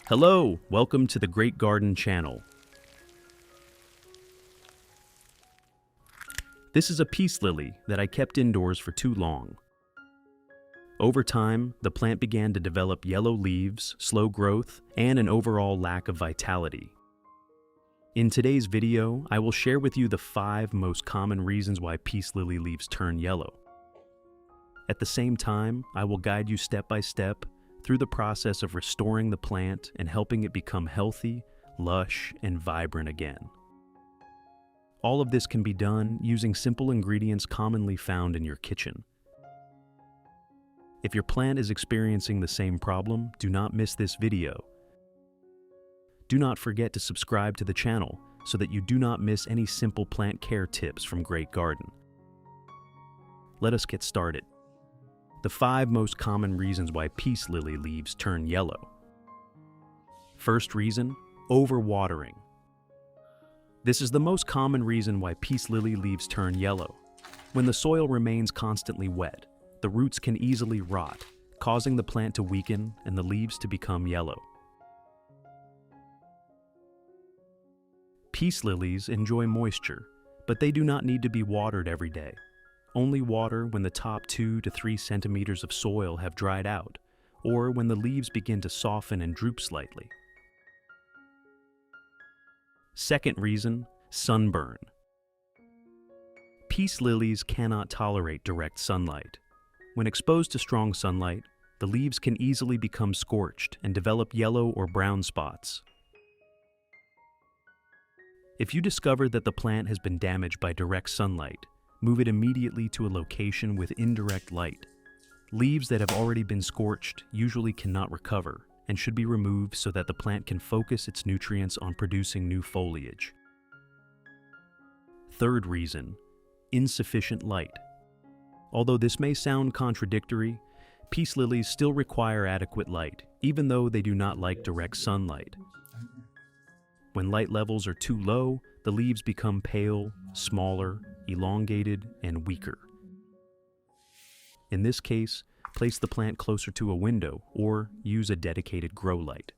Hello, welcome to the Great Garden channel. This is a peace lily that I kept indoors for too long. Over time, the plant began to develop yellow leaves, slow growth, and an overall lack of vitality. In today's video, I will share with you the 5 most common reasons why peace lily leaves turn yellow. At the same time, I will guide you step by step through the process of restoring the plant and helping it become healthy, lush, and vibrant again. All of this can be done using simple ingredients commonly found in your kitchen. If your plant is experiencing the same problem, do not miss this video. Do not forget to subscribe to the channel so that you do not miss any simple plant care tips from Great Garden. Let us get started. The 5 most common reasons why peace lily leaves turn yellow. First reason, overwatering. This is the most common reason why peace lily leaves turn yellow. When the soil remains constantly wet, the roots can easily rot, causing the plant to weaken and the leaves to become yellow. Peace lilies enjoy moisture, but they do not need to be watered every day. Only water when the top 2 to 3 centimeters of soil have dried out, or when the leaves begin to soften and droop slightly. Second reason, sunburn. Peace lilies cannot tolerate direct sunlight. When exposed to strong sunlight, the leaves can easily become scorched and develop yellow or brown spots. If you discover that the plant has been damaged by direct sunlight, move it immediately to a location with indirect light. Leaves that have already been scorched usually cannot recover and should be removed so that the plant can focus its nutrients on producing new foliage. Third reason, insufficient light. Although this may sound contradictory, peace lilies still require adequate light, even though they do not like direct sunlight. When light levels are too low, the leaves become pale, smaller, elongated, and weaker. In this case, place the plant closer to a window or use a dedicated grow light.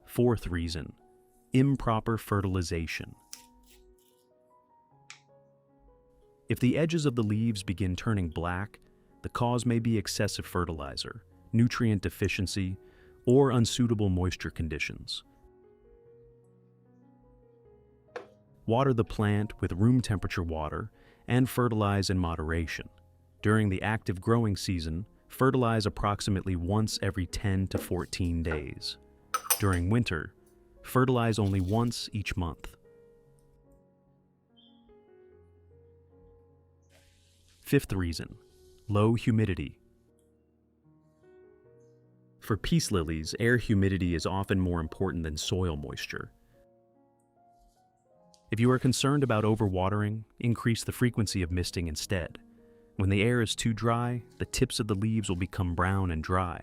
Fourth reason, improper fertilization. If the edges of the leaves begin turning black, the cause may be excessive fertilizer, nutrient deficiency, or unsuitable moisture conditions. Water the plant with room temperature water and fertilize in moderation. During the active growing season, fertilize approximately once every 10 to 14 days. During winter, fertilize only once each month. Fifth reason, low humidity. For peace lilies, air humidity is often more important than soil moisture. If you are concerned about overwatering, increase the frequency of misting instead. When the air is too dry, the tips of the leaves will become brown and dry.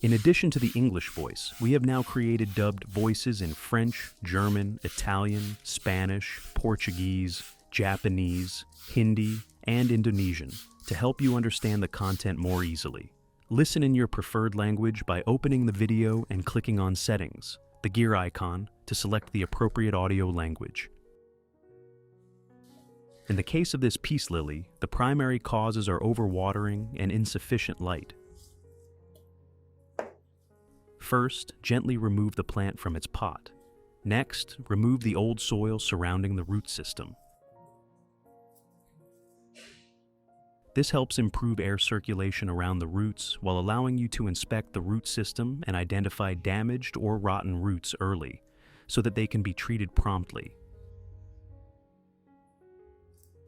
In addition to the English voice, we have now created dubbed voices in French, German, Italian, Spanish, Portuguese, Japanese, Hindi, and Indonesian to help you understand the content more easily. Listen in your preferred language by opening the video and clicking on Settings, the gear icon, to select the appropriate audio language. In the case of this peace lily, the primary causes are overwatering and insufficient light. First, gently remove the plant from its pot. Next, remove the old soil surrounding the root system. This helps improve air circulation around the roots while allowing you to inspect the root system and identify damaged or rotten roots early, so that they can be treated promptly.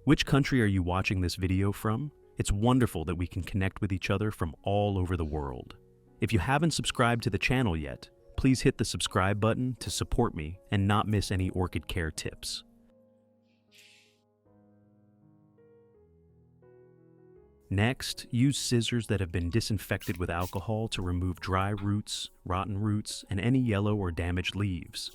Which country are you watching this video from? It's wonderful that we can connect with each other from all over the world. If you haven't subscribed to the channel yet, please hit the subscribe button to support me and not miss any orchid care tips. Next, use scissors that have been disinfected with alcohol to remove dry roots, rotten roots, and any yellow or damaged leaves.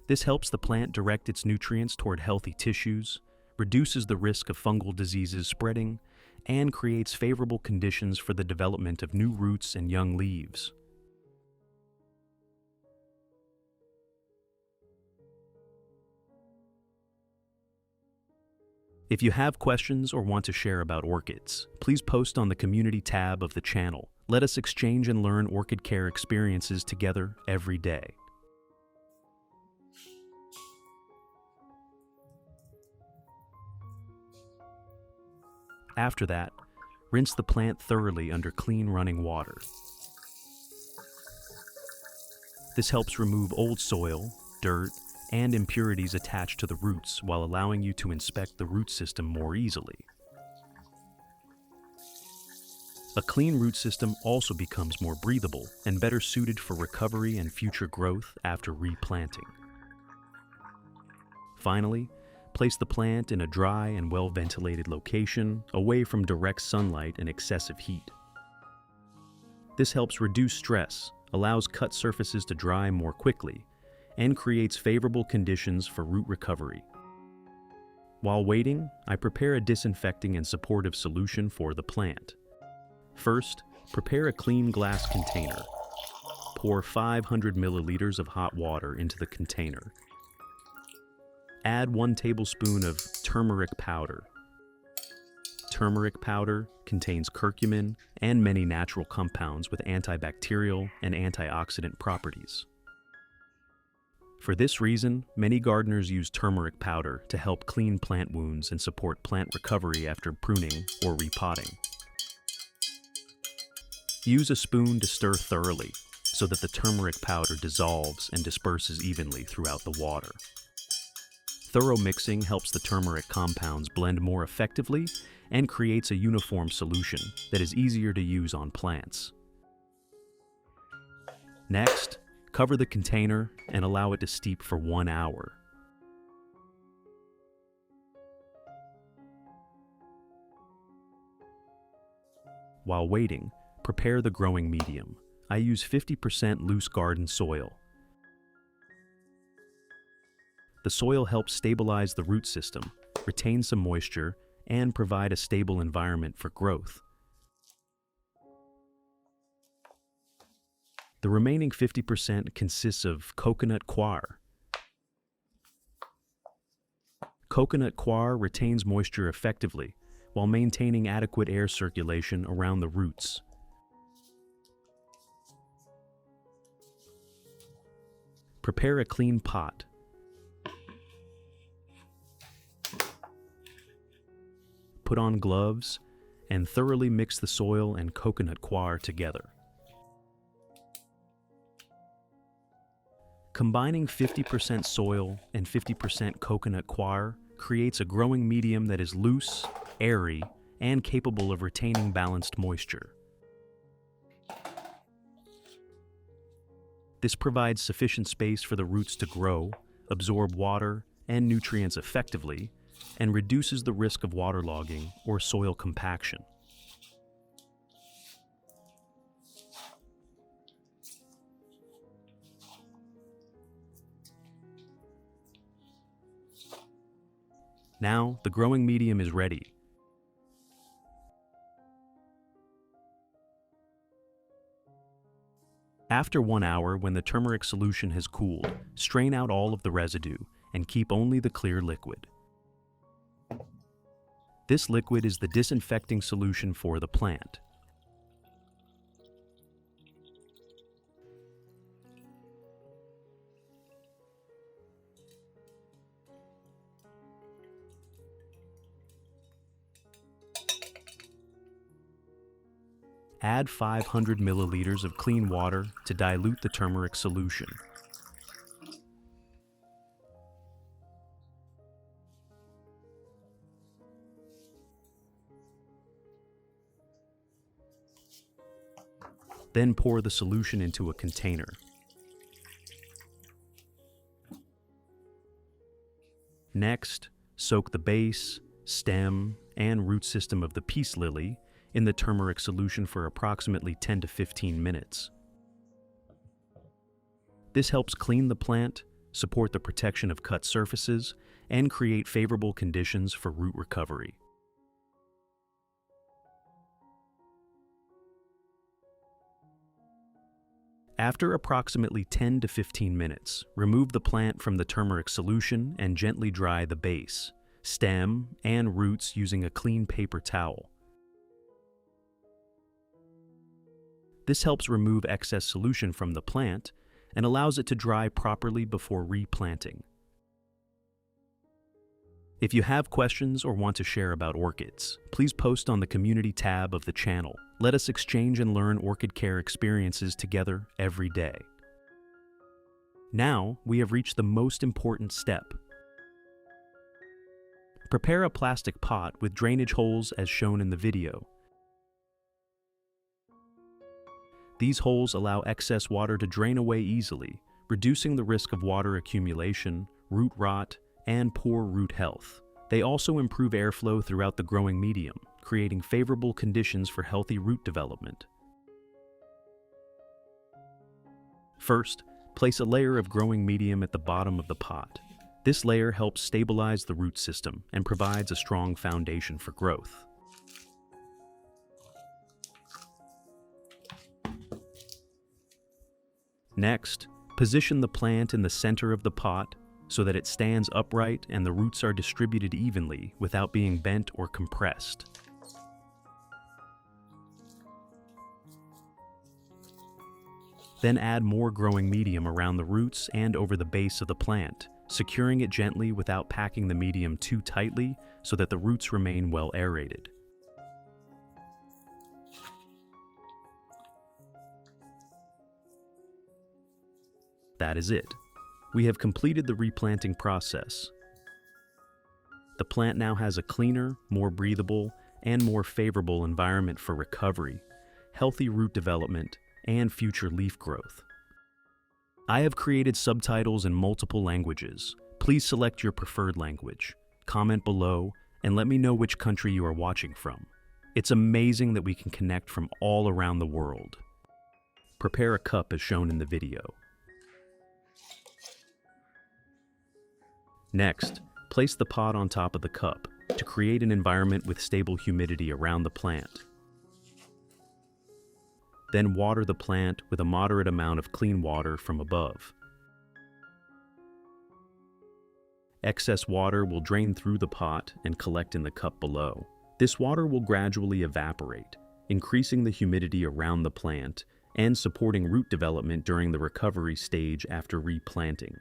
This helps the plant direct its nutrients toward healthy tissues, reduces the risk of fungal diseases spreading, and creates favorable conditions for the development of new roots and young leaves. If you have questions or want to share about orchids, please post on the community tab of the channel. Let us exchange and learn orchid care experiences together every day. After that, rinse the plant thoroughly under clean running water. This helps remove old soil, dirt, and impurities attached to the roots while allowing you to inspect the root system more easily. A clean root system also becomes more breathable and better suited for recovery and future growth after replanting. Finally, place the plant in a dry and well-ventilated location away from direct sunlight and excessive heat. This helps reduce stress, allows cut surfaces to dry more quickly, and creates favorable conditions for root recovery. While waiting, I prepare a disinfecting and supportive solution for the plant. First, prepare a clean glass container. Pour 500 milliliters of hot water into the container. Add 1 tablespoon of turmeric powder. Turmeric powder contains curcumin and many natural compounds with antibacterial and antioxidant properties. For this reason, many gardeners use turmeric powder to help clean plant wounds and support plant recovery after pruning or repotting. Use a spoon to stir thoroughly so that the turmeric powder dissolves and disperses evenly throughout the water. Thorough mixing helps the turmeric compounds blend more effectively and creates a uniform solution that is easier to use on plants. Next, cover the container and allow it to steep for 1 hour. While waiting, prepare the growing medium. I use 50% loose garden soil. The soil helps stabilize the root system, retain some moisture, and provide a stable environment for growth. The remaining 50% consists of coconut coir. Coconut coir retains moisture effectively while maintaining adequate air circulation around the roots. Prepare a clean pot. Put on gloves and thoroughly mix the soil and coconut coir together. Combining 50% soil and 50% coconut coir creates a growing medium that is loose, airy, and capable of retaining balanced moisture. This provides sufficient space for the roots to grow, absorb water and nutrients effectively, and reduces the risk of waterlogging or soil compaction. Now, the growing medium is ready. After 1 hour, when the turmeric solution has cooled, strain out all of the residue and keep only the clear liquid. This liquid is the disinfecting solution for the plant. Add 500 milliliters of clean water to dilute the turmeric solution. Then pour the solution into a container. Next, soak the base, stem, and root system of the peace lily in the turmeric solution for approximately 10 to 15 minutes. This helps clean the plant, support the protection of cut surfaces, and create favorable conditions for root recovery. After approximately 10 to 15 minutes, remove the plant from the turmeric solution and gently dry the base, stem, and roots using a clean paper towel. This helps remove excess solution from the plant and allows it to dry properly before replanting. If you have questions or want to share about orchids, please post on the community tab of the channel. Let us exchange and learn orchid care experiences together every day. Now, we have reached the most important step. Prepare a plastic pot with drainage holes as shown in the video. These holes allow excess water to drain away easily, reducing the risk of water accumulation, root rot, and poor root health. They also improve airflow throughout the growing medium, creating favorable conditions for healthy root development. First, place a layer of growing medium at the bottom of the pot. This layer helps stabilize the root system and provides a strong foundation for growth. Next, position the plant in the center of the pot so that it stands upright and the roots are distributed evenly without being bent or compressed. Then add more growing medium around the roots and over the base of the plant, securing it gently without packing the medium too tightly so that the roots remain well aerated. That is it. We have completed the replanting process. The plant now has a cleaner, more breathable, and more favorable environment for recovery, healthy root development, and future leaf growth. I have created subtitles in multiple languages. Please select your preferred language, comment below, and let me know which country you are watching from. It's amazing that we can connect from all around the world. Prepare a cup as shown in the video. Next, place the pot on top of the cup to create an environment with stable humidity around the plant. Then water the plant with a moderate amount of clean water from above. Excess water will drain through the pot and collect in the cup below. This water will gradually evaporate, increasing the humidity around the plant and supporting root development during the recovery stage after replanting.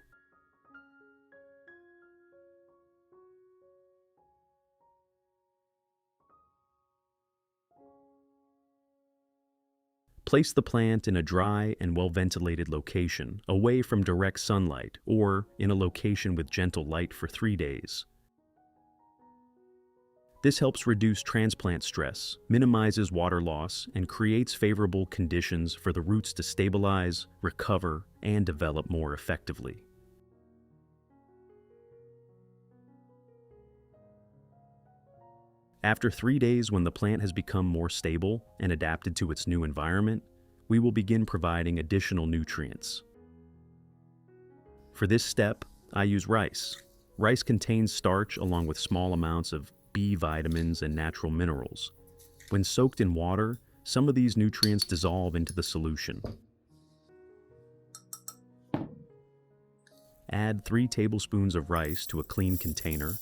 Place the plant in a dry and well-ventilated location, away from direct sunlight, or in a location with gentle light for 3 days. This helps reduce transplant stress, minimizes water loss, and creates favorable conditions for the roots to stabilize, recover, and develop more effectively. After 3 days, when the plant has become more stable and adapted to its new environment, we will begin providing additional nutrients. For this step, I use rice. Rice contains starch along with small amounts of B vitamins and natural minerals. When soaked in water, some of these nutrients dissolve into the solution. Add 3 tablespoons of rice to a clean container.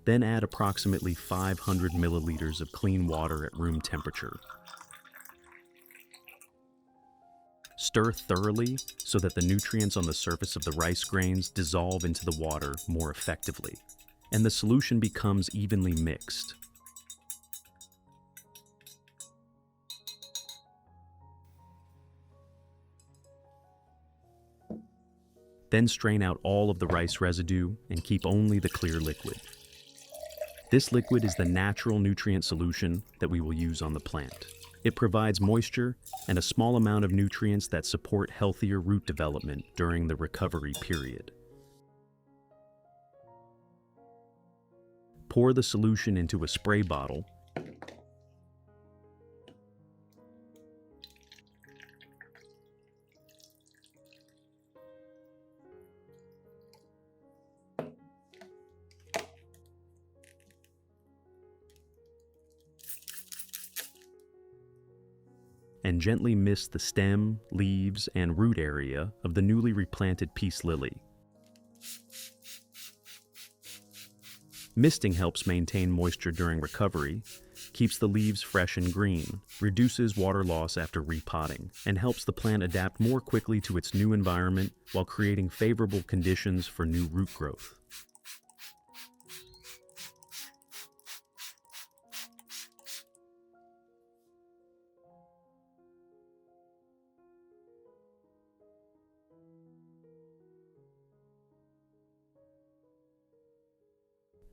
Then add approximately 500 milliliters of clean water at room temperature. Stir thoroughly so that the nutrients on the surface of the rice grains dissolve into the water more effectively, and the solution becomes evenly mixed. Then strain out all of the rice residue and keep only the clear liquid. This liquid is the natural nutrient solution that we will use on the plant. It provides moisture and a small amount of nutrients that support healthier root development during the recovery period. Pour the solution into a spray bottle and gently mist the stem, leaves, and root area of the newly replanted peace lily. Misting helps maintain moisture during recovery, keeps the leaves fresh and green, reduces water loss after repotting, and helps the plant adapt more quickly to its new environment while creating favorable conditions for new root growth.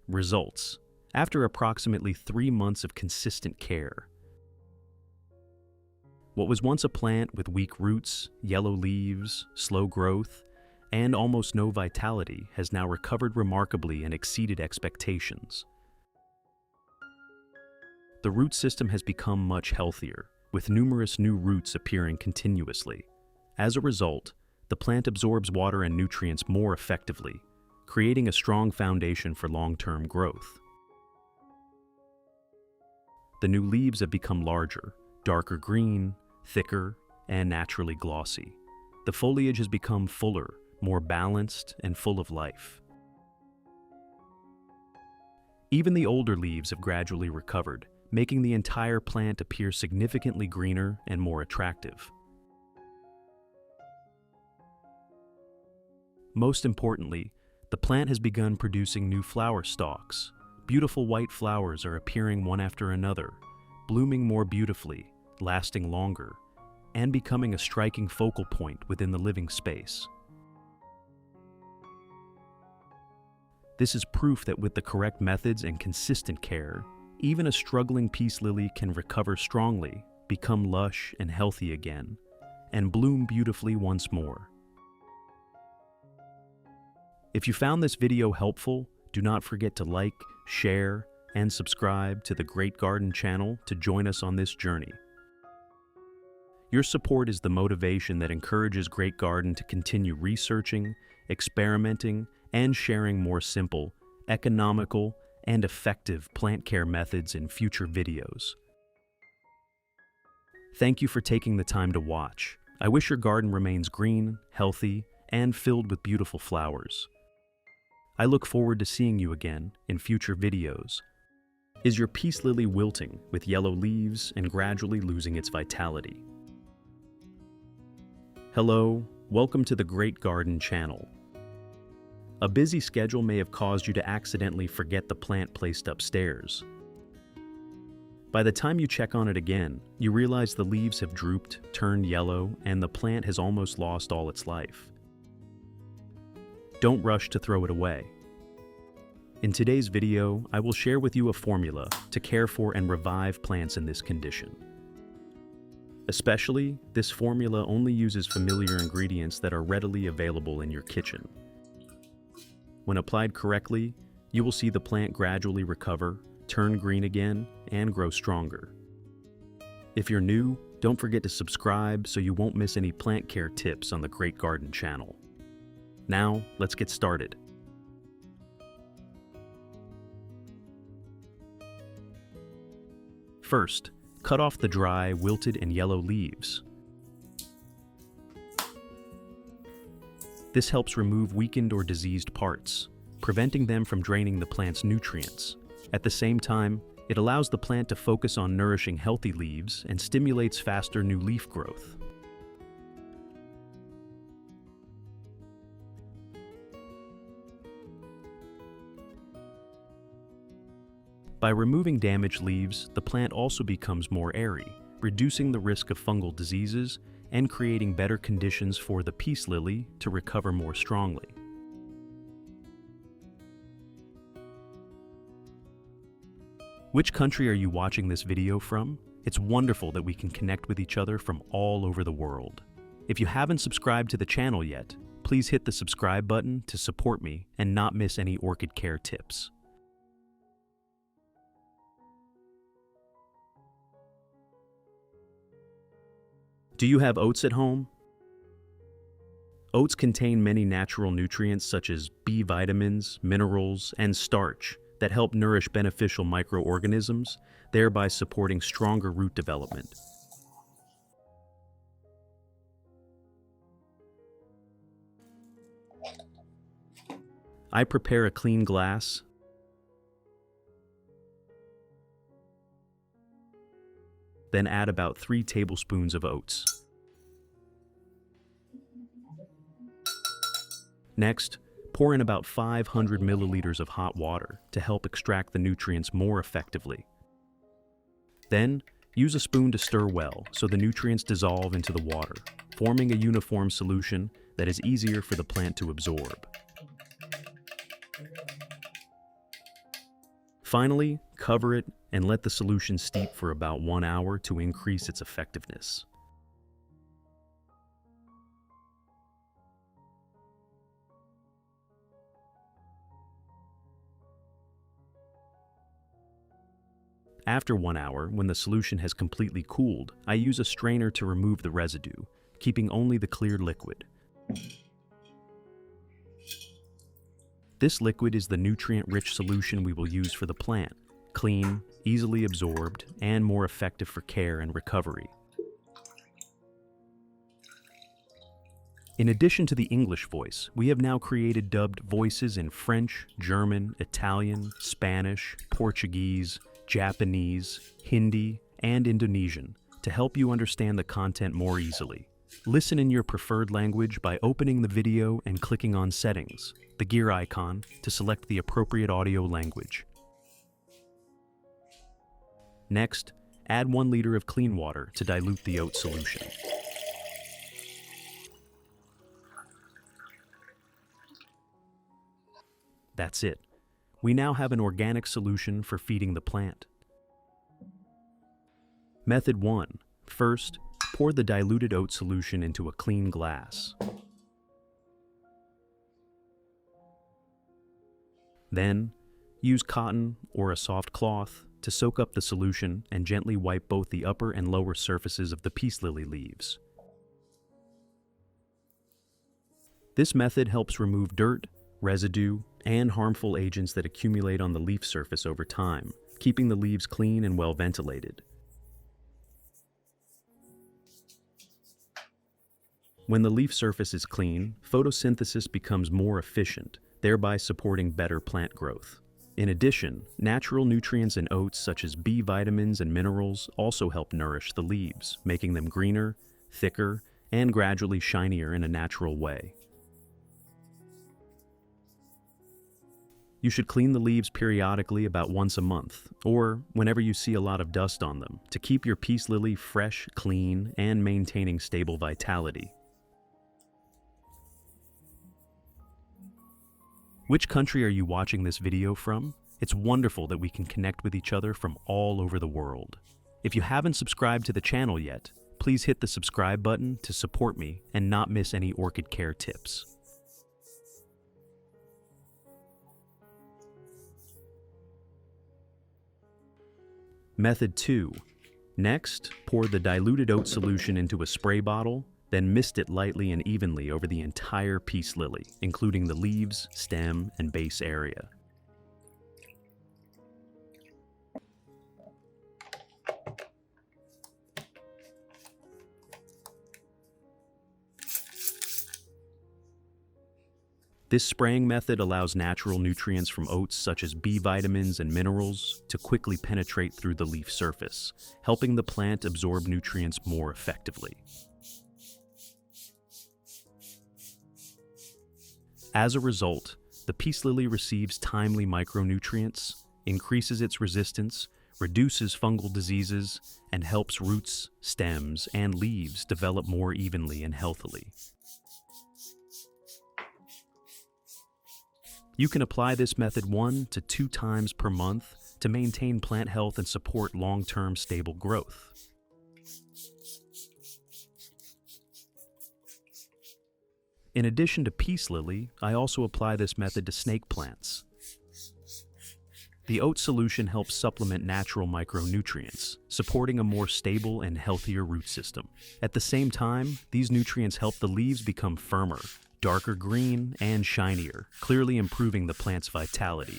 Results. After approximately 3 months of consistent care, what was once a plant with weak roots, yellow leaves, slow growth, and almost no vitality has now recovered remarkably and exceeded expectations. The root system has become much healthier, with numerous new roots appearing continuously. As a result, the plant absorbs water and nutrients more effectively, creating a strong foundation for long-term growth. The new leaves have become larger, darker green, thicker, and naturally glossy. The foliage has become fuller, more balanced, and full of life. Even the older leaves have gradually recovered, making the entire plant appear significantly greener and more attractive. Most importantly, the plant has begun producing new flower stalks. Beautiful white flowers are appearing one after another, blooming more beautifully, lasting longer, and becoming a striking focal point within the living space. This is proof that with the correct methods and consistent care, even a struggling peace lily can recover strongly, become lush and healthy again, and bloom beautifully once more. If you found this video helpful, do not forget to like, share, and subscribe to the Great Garden channel to join us on this journey. Your support is the motivation that encourages Great Garden to continue researching, experimenting, and sharing more simple, economical, and effective plant care methods in future videos. Thank you for taking the time to watch. I wish your garden remains green, healthy, and filled with beautiful flowers. I look forward to seeing you again in future videos. Is your peace lily wilting with yellow leaves and gradually losing its vitality? Hello, welcome to the Great Garden channel. A busy schedule may have caused you to accidentally forget the plant placed upstairs. By the time you check on it again, you realize the leaves have drooped, turned yellow, and the plant has almost lost all its life. Don't rush to throw it away. In today's video, I will share with you a formula to care for and revive plants in this condition. Especially, this formula only uses familiar ingredients that are readily available in your kitchen. When applied correctly, you will see the plant gradually recover, turn green again, and grow stronger. If you're new, don't forget to subscribe so you won't miss any plant care tips on the Great Garden channel. Now, let's get started. First, cut off the dry, wilted, and yellow leaves. This helps remove weakened or diseased parts, preventing them from draining the plant's nutrients. At the same time, it allows the plant to focus on nourishing healthy leaves and stimulates faster new leaf growth. By removing damaged leaves, the plant also becomes more airy, reducing the risk of fungal diseases and creating better conditions for the peace lily to recover more strongly. Which country are you watching this video from? It's wonderful that we can connect with each other from all over the world. If you haven't subscribed to the channel yet, please hit the subscribe button to support me and not miss any orchid care tips. Do you have oats at home? Oats contain many natural nutrients such as B vitamins, minerals, and starch that help nourish beneficial microorganisms, thereby supporting stronger root development. I prepare a clean glass, then add about 3 tablespoons of oats. Next, pour in about 500 milliliters of hot water to help extract the nutrients more effectively. Then, use a spoon to stir well so the nutrients dissolve into the water, forming a uniform solution that is easier for the plant to absorb. Finally, cover it and let the solution steep for about 1 hour to increase its effectiveness. After 1 hour, when the solution has completely cooled, I use a strainer to remove the residue, keeping only the clear liquid. This liquid is the nutrient-rich solution we will use for the plant, clean, easily absorbed, and more effective for care and recovery. In addition to the English voice, we have now created dubbed voices in French, German, Italian, Spanish, Portuguese, Japanese, Hindi, and Indonesian to help you understand the content more easily. Listen in your preferred language by opening the video and clicking on Settings, the gear icon, to select the appropriate audio language. Next, add 1 liter of clean water to dilute the oat solution. That's it. We now have an organic solution for feeding the plant. Method 1. First, pour the diluted oat solution into a clean glass. Then, use cotton or a soft cloth to soak up the solution and gently wipe both the upper and lower surfaces of the peace lily leaves. This method helps remove dirt, residue, and harmful agents that accumulate on the leaf surface over time, keeping the leaves clean and well ventilated. When the leaf surface is clean, photosynthesis becomes more efficient, thereby supporting better plant growth. In addition, natural nutrients in oats such as B vitamins and minerals also help nourish the leaves, making them greener, thicker, and gradually shinier in a natural way. You should clean the leaves periodically about once a month, or whenever you see a lot of dust on them, to keep your peace lily fresh, clean, and maintaining stable vitality. Which country are you watching this video from? It's wonderful that we can connect with each other from all over the world. If you haven't subscribed to the channel yet, please hit the subscribe button to support me and not miss any orchid care tips. Method 2. Next, pour the diluted oat solution into a spray bottle, then mist it lightly and evenly over the entire peace lily, including the leaves, stem, and base area. This spraying method allows natural nutrients from oats such as B vitamins and minerals to quickly penetrate through the leaf surface, helping the plant absorb nutrients more effectively. As a result, the peace lily receives timely micronutrients, increases its resistance, reduces fungal diseases, and helps roots, stems, and leaves develop more evenly and healthily. You can apply this method 1 to 2 times per month to maintain plant health and support long-term stable growth. In addition to peace lily, I also apply this method to snake plants. The oat solution helps supplement natural micronutrients, supporting a more stable and healthier root system. At the same time, these nutrients help the leaves become firmer, darker green, and shinier, clearly improving the plant's vitality.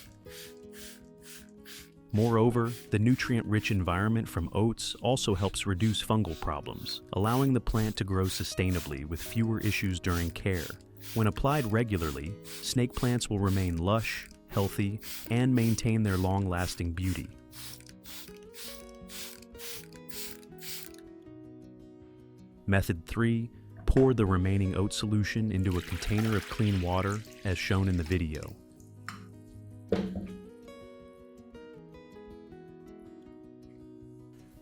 Moreover, the nutrient-rich environment from oats also helps reduce fungal problems, allowing the plant to grow sustainably with fewer issues during care. When applied regularly, snake plants will remain lush, healthy, and maintain their long-lasting beauty. Method 3. Pour the remaining oat solution into a container of clean water, as shown in the video.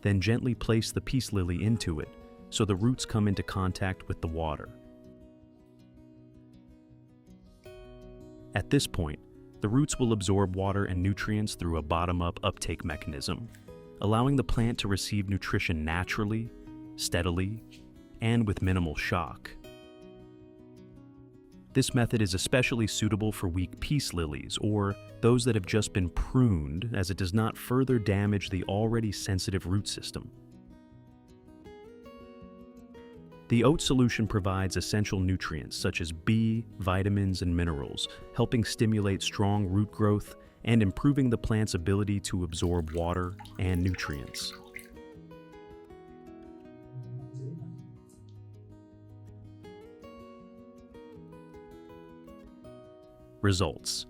Then gently place the peace lily into it, so the roots come into contact with the water. At this point, the roots will absorb water and nutrients through a bottom-up uptake mechanism, allowing the plant to receive nutrition naturally, steadily, and with minimal shock. This method is especially suitable for weak peace lilies or those that have just been pruned, as it does not further damage the already sensitive root system. The oat solution provides essential nutrients such as B, vitamins, and minerals, helping stimulate strong root growth and improving the plant's ability to absorb water and nutrients. Results.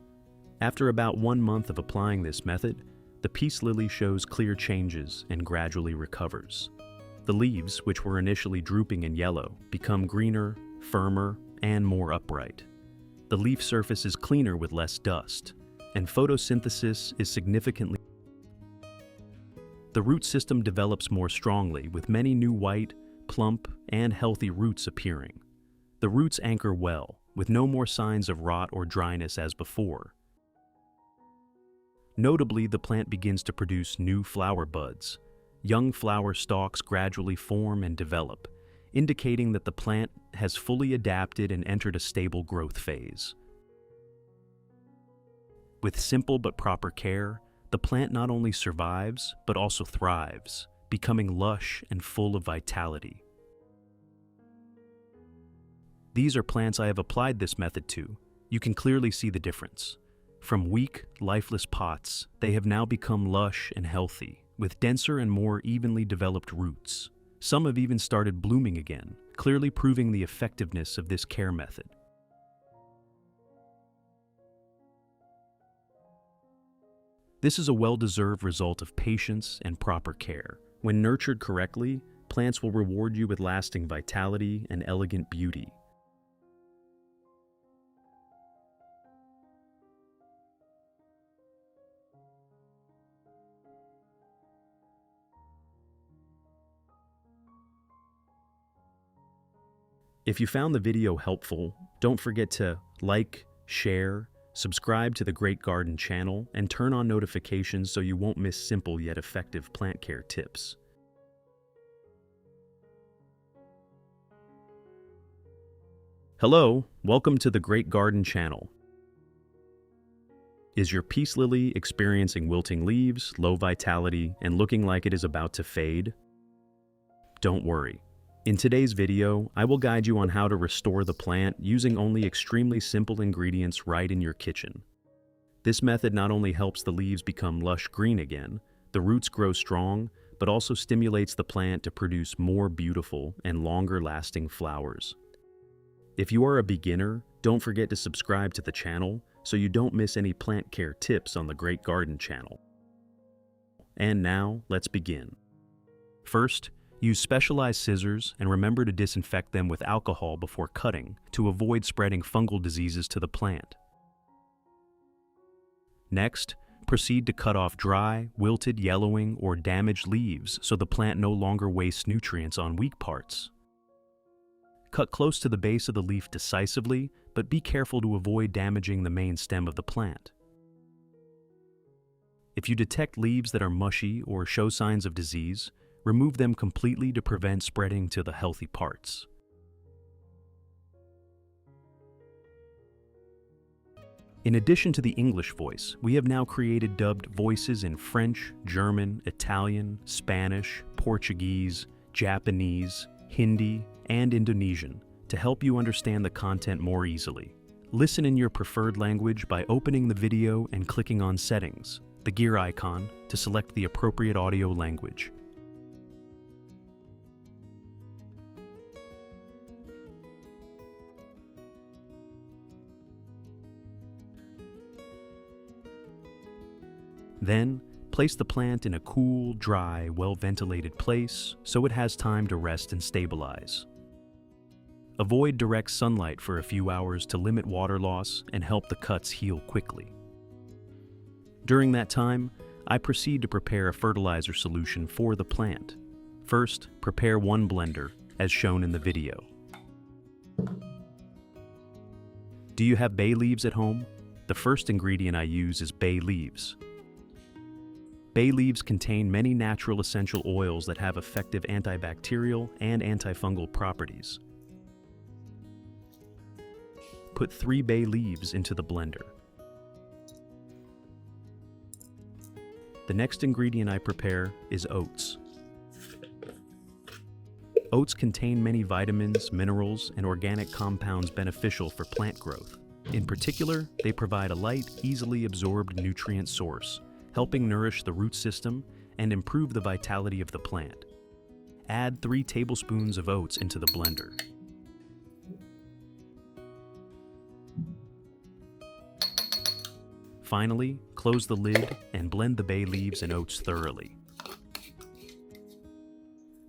After about 1 month of applying this method, the peace lily shows clear changes and gradually recovers. The leaves, which were initially drooping and yellow, become greener, firmer, and more upright. The leaf surface is cleaner with less dust, and photosynthesis is significantly. The root system develops more strongly, with many new white, plump, and healthy roots appearing. The roots anchor well, with no more signs of rot or dryness as before. Notably, the plant begins to produce new flower buds. Young flower stalks gradually form and develop, indicating that the plant has fully adapted and entered a stable growth phase. With simple but proper care, the plant not only survives, but also thrives, becoming lush and full of vitality. These are plants I have applied this method to. You can clearly see the difference. From weak, lifeless pots, they have now become lush and healthy, with denser and more evenly developed roots. Some have even started blooming again, clearly proving the effectiveness of this care method. This is a well-deserved result of patience and proper care. When nurtured correctly, plants will reward you with lasting vitality and elegant beauty. If you found the video helpful, don't forget to like, share, subscribe to the Great Garden channel, and turn on notifications so you won't miss simple yet effective plant care tips. Hello, welcome to the Great Garden channel. Is your peace lily experiencing wilting leaves, low vitality, and looking like it is about to fade? Don't worry. In today's video, I will guide you on how to restore the plant using only extremely simple ingredients right in your kitchen. This method not only helps the leaves become lush green again, the roots grow strong, but also stimulates the plant to produce more beautiful and longer-lasting flowers. If you are a beginner, don't forget to subscribe to the channel so you don't miss any plant care tips on the Great Garden channel. And now, let's begin. First, use specialized scissors and remember to disinfect them with alcohol before cutting to avoid spreading fungal diseases to the plant. Next, proceed to cut off dry, wilted, yellowing, or damaged leaves so the plant no longer wastes nutrients on weak parts. Cut close to the base of the leaf decisively, but be careful to avoid damaging the main stem of the plant. If you detect leaves that are mushy or show signs of disease, remove them completely to prevent spreading to the healthy parts. In addition to the English voice, we have now created dubbed voices in French, German, Italian, Spanish, Portuguese, Japanese, Hindi, and Indonesian to help you understand the content more easily. Listen in your preferred language by opening the video and clicking on Settings, the gear icon, to select the appropriate audio language. Then, place the plant in a cool, dry, well-ventilated place so it has time to rest and stabilize. Avoid direct sunlight for a few hours to limit water loss and help the cuts heal quickly. During that time, I proceed to prepare a fertilizer solution for the plant. First, prepare 1 blender, as shown in the video. Do you have bay leaves at home? The first ingredient I use is bay leaves. Bay leaves contain many natural essential oils that have effective antibacterial and antifungal properties. Put 3 bay leaves into the blender. The next ingredient I prepare is oats. Oats contain many vitamins, minerals, and organic compounds beneficial for plant growth. In particular, they provide a light, easily absorbed nutrient source, helping nourish the root system and improve the vitality of the plant. Add 3 tablespoons of oats into the blender. Finally, close the lid and blend the bay leaves and oats thoroughly.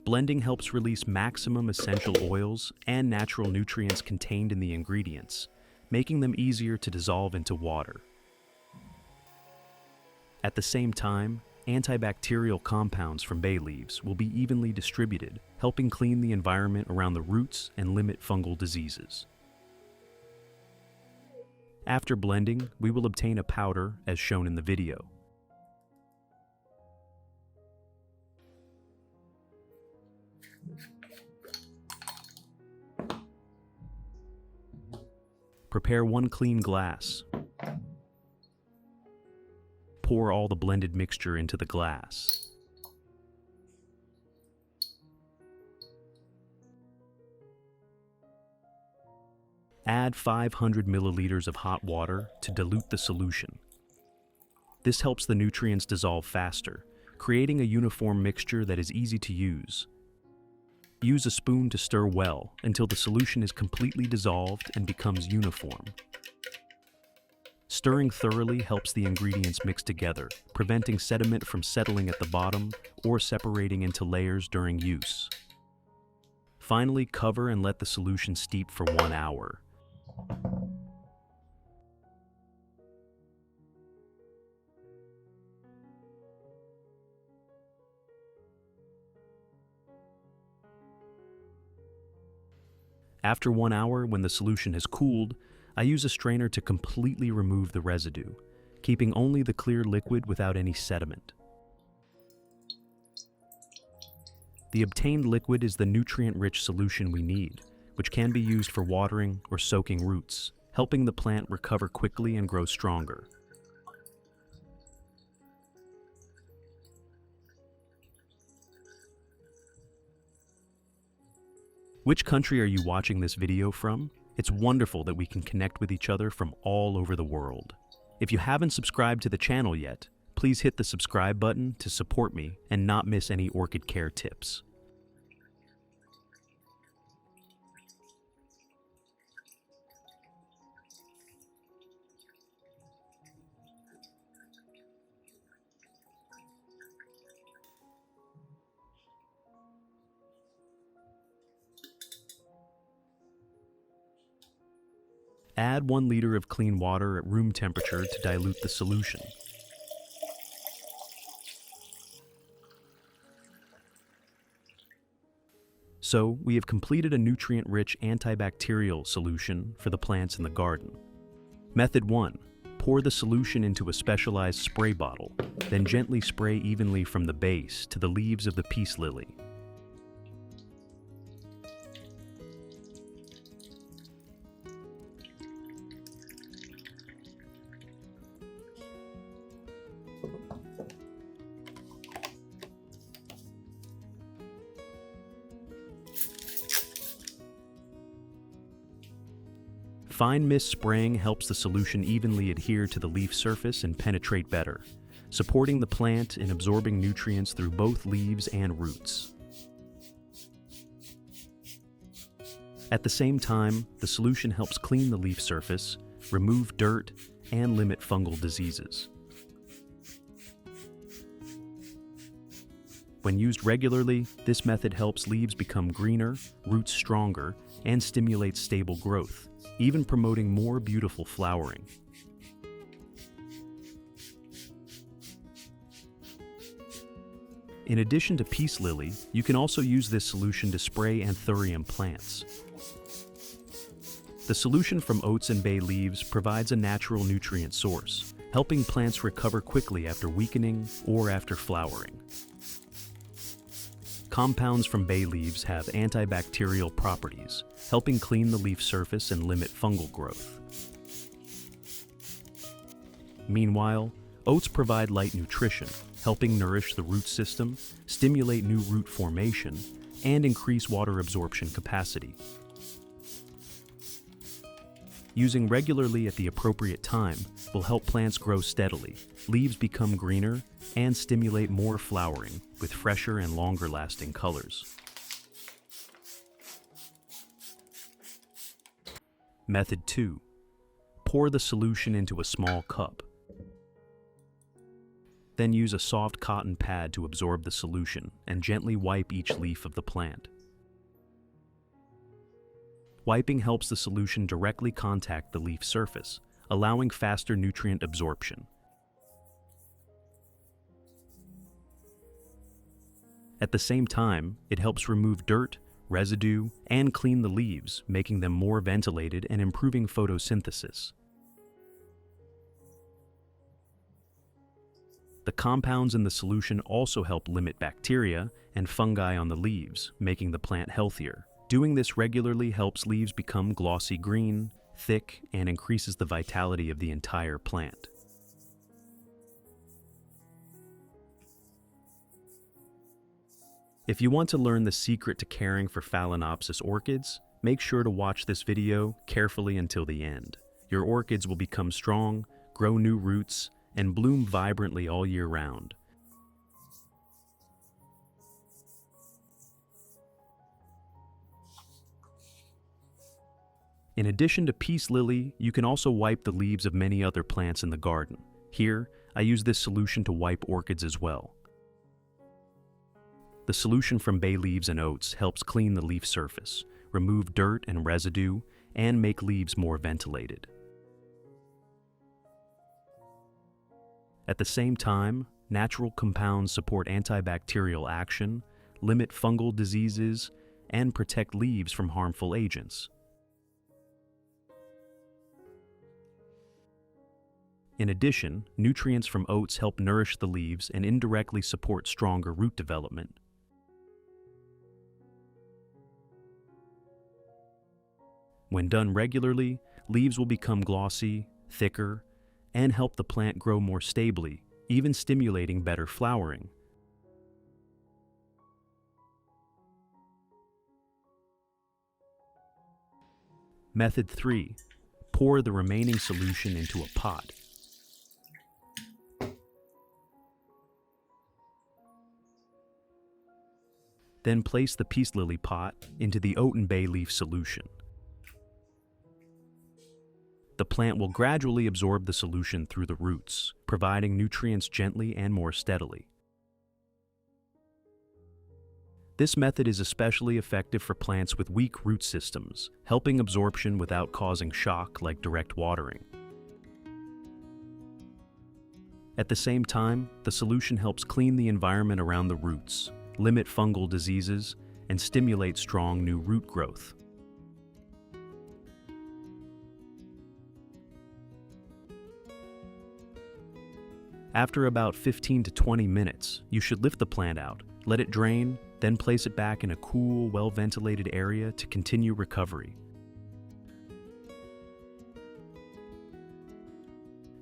Blending helps release maximum essential oils and natural nutrients contained in the ingredients, making them easier to dissolve into water. At the same time, antibacterial compounds from bay leaves will be evenly distributed, helping clean the environment around the roots and limit fungal diseases. After blending, we will obtain a powder as shown in the video. Prepare 1 clean glass. Pour all the blended mixture into the glass. Add 500 milliliters of hot water to dilute the solution. This helps the nutrients dissolve faster, creating a uniform mixture that is easy to use. Use a spoon to stir well until the solution is completely dissolved and becomes uniform. Stirring thoroughly helps the ingredients mix together, preventing sediment from settling at the bottom or separating into layers during use. Finally, cover and let the solution steep for 1 hour. After 1 hour, when the solution has cooled, I use a strainer to completely remove the residue, keeping only the clear liquid without any sediment. The obtained liquid is the nutrient-rich solution we need, which can be used for watering or soaking roots, helping the plant recover quickly and grow stronger. Which country are you watching this video from? It's wonderful that we can connect with each other from all over the world. If you haven't subscribed to the channel yet, please hit the subscribe button to support me and not miss any orchid care tips. Add 1 liter of clean water at room temperature to dilute the solution. So, we have completed a nutrient-rich antibacterial solution for the plants in the garden. Method 1. Pour the solution into a specialized spray bottle, then gently spray evenly from the base to the leaves of the peace lily. Fine mist spraying helps the solution evenly adhere to the leaf surface and penetrate better, supporting the plant in absorbing nutrients through both leaves and roots. At the same time, the solution helps clean the leaf surface, remove dirt, and limit fungal diseases. When used regularly, this method helps leaves become greener, roots stronger, and stimulates stable growth, even promoting more beautiful flowering. In addition to peace lily, you can also use this solution to spray anthurium plants. The solution from oats and bay leaves provides a natural nutrient source, helping plants recover quickly after weakening or after flowering. Compounds from bay leaves have antibacterial properties, helping clean the leaf surface and limit fungal growth. Meanwhile, oats provide light nutrition, helping nourish the root system, stimulate new root formation, and increase water absorption capacity. Using regularly at the appropriate time will help plants grow steadily, leaves become greener, and stimulate more flowering with fresher and longer-lasting colors. Method 2. Pour the solution into a small cup. Then use a soft cotton pad to absorb the solution and gently wipe each leaf of the plant. Wiping helps the solution directly contact the leaf surface, allowing faster nutrient absorption. At the same time, it helps remove dirt, residue, and clean the leaves, making them more ventilated and improving photosynthesis. The compounds in the solution also help limit bacteria and fungi on the leaves, making the plant healthier. Doing this regularly helps leaves become glossy green, thick, and increases the vitality of the entire plant. If you want to learn the secret to caring for Phalaenopsis orchids, make sure to watch this video carefully until the end. Your orchids will become strong, grow new roots, and bloom vibrantly all year round. In addition to peace lily, you can also wipe the leaves of many other plants in the garden. Here, I use this solution to wipe orchids as well. The solution from bay leaves and oats helps clean the leaf surface, remove dirt and residue, and make leaves more ventilated. At the same time, natural compounds support antibacterial action, limit fungal diseases, and protect leaves from harmful agents. In addition, nutrients from oats help nourish the leaves and indirectly support stronger root development. When done regularly, leaves will become glossy, thicker, and help the plant grow more stably, even stimulating better flowering. Method 3. Pour the remaining solution into a pot. Then place the peace lily pot into the oat and bay leaf solution. The plant will gradually absorb the solution through the roots, providing nutrients gently and more steadily. This method is especially effective for plants with weak root systems, helping absorption without causing shock like direct watering. At the same time, the solution helps clean the environment around the roots, limit fungal diseases, and stimulate strong new root growth. After about 15 to 20 minutes, you should lift the plant out, let it drain, then place it back in a cool, well-ventilated area to continue recovery.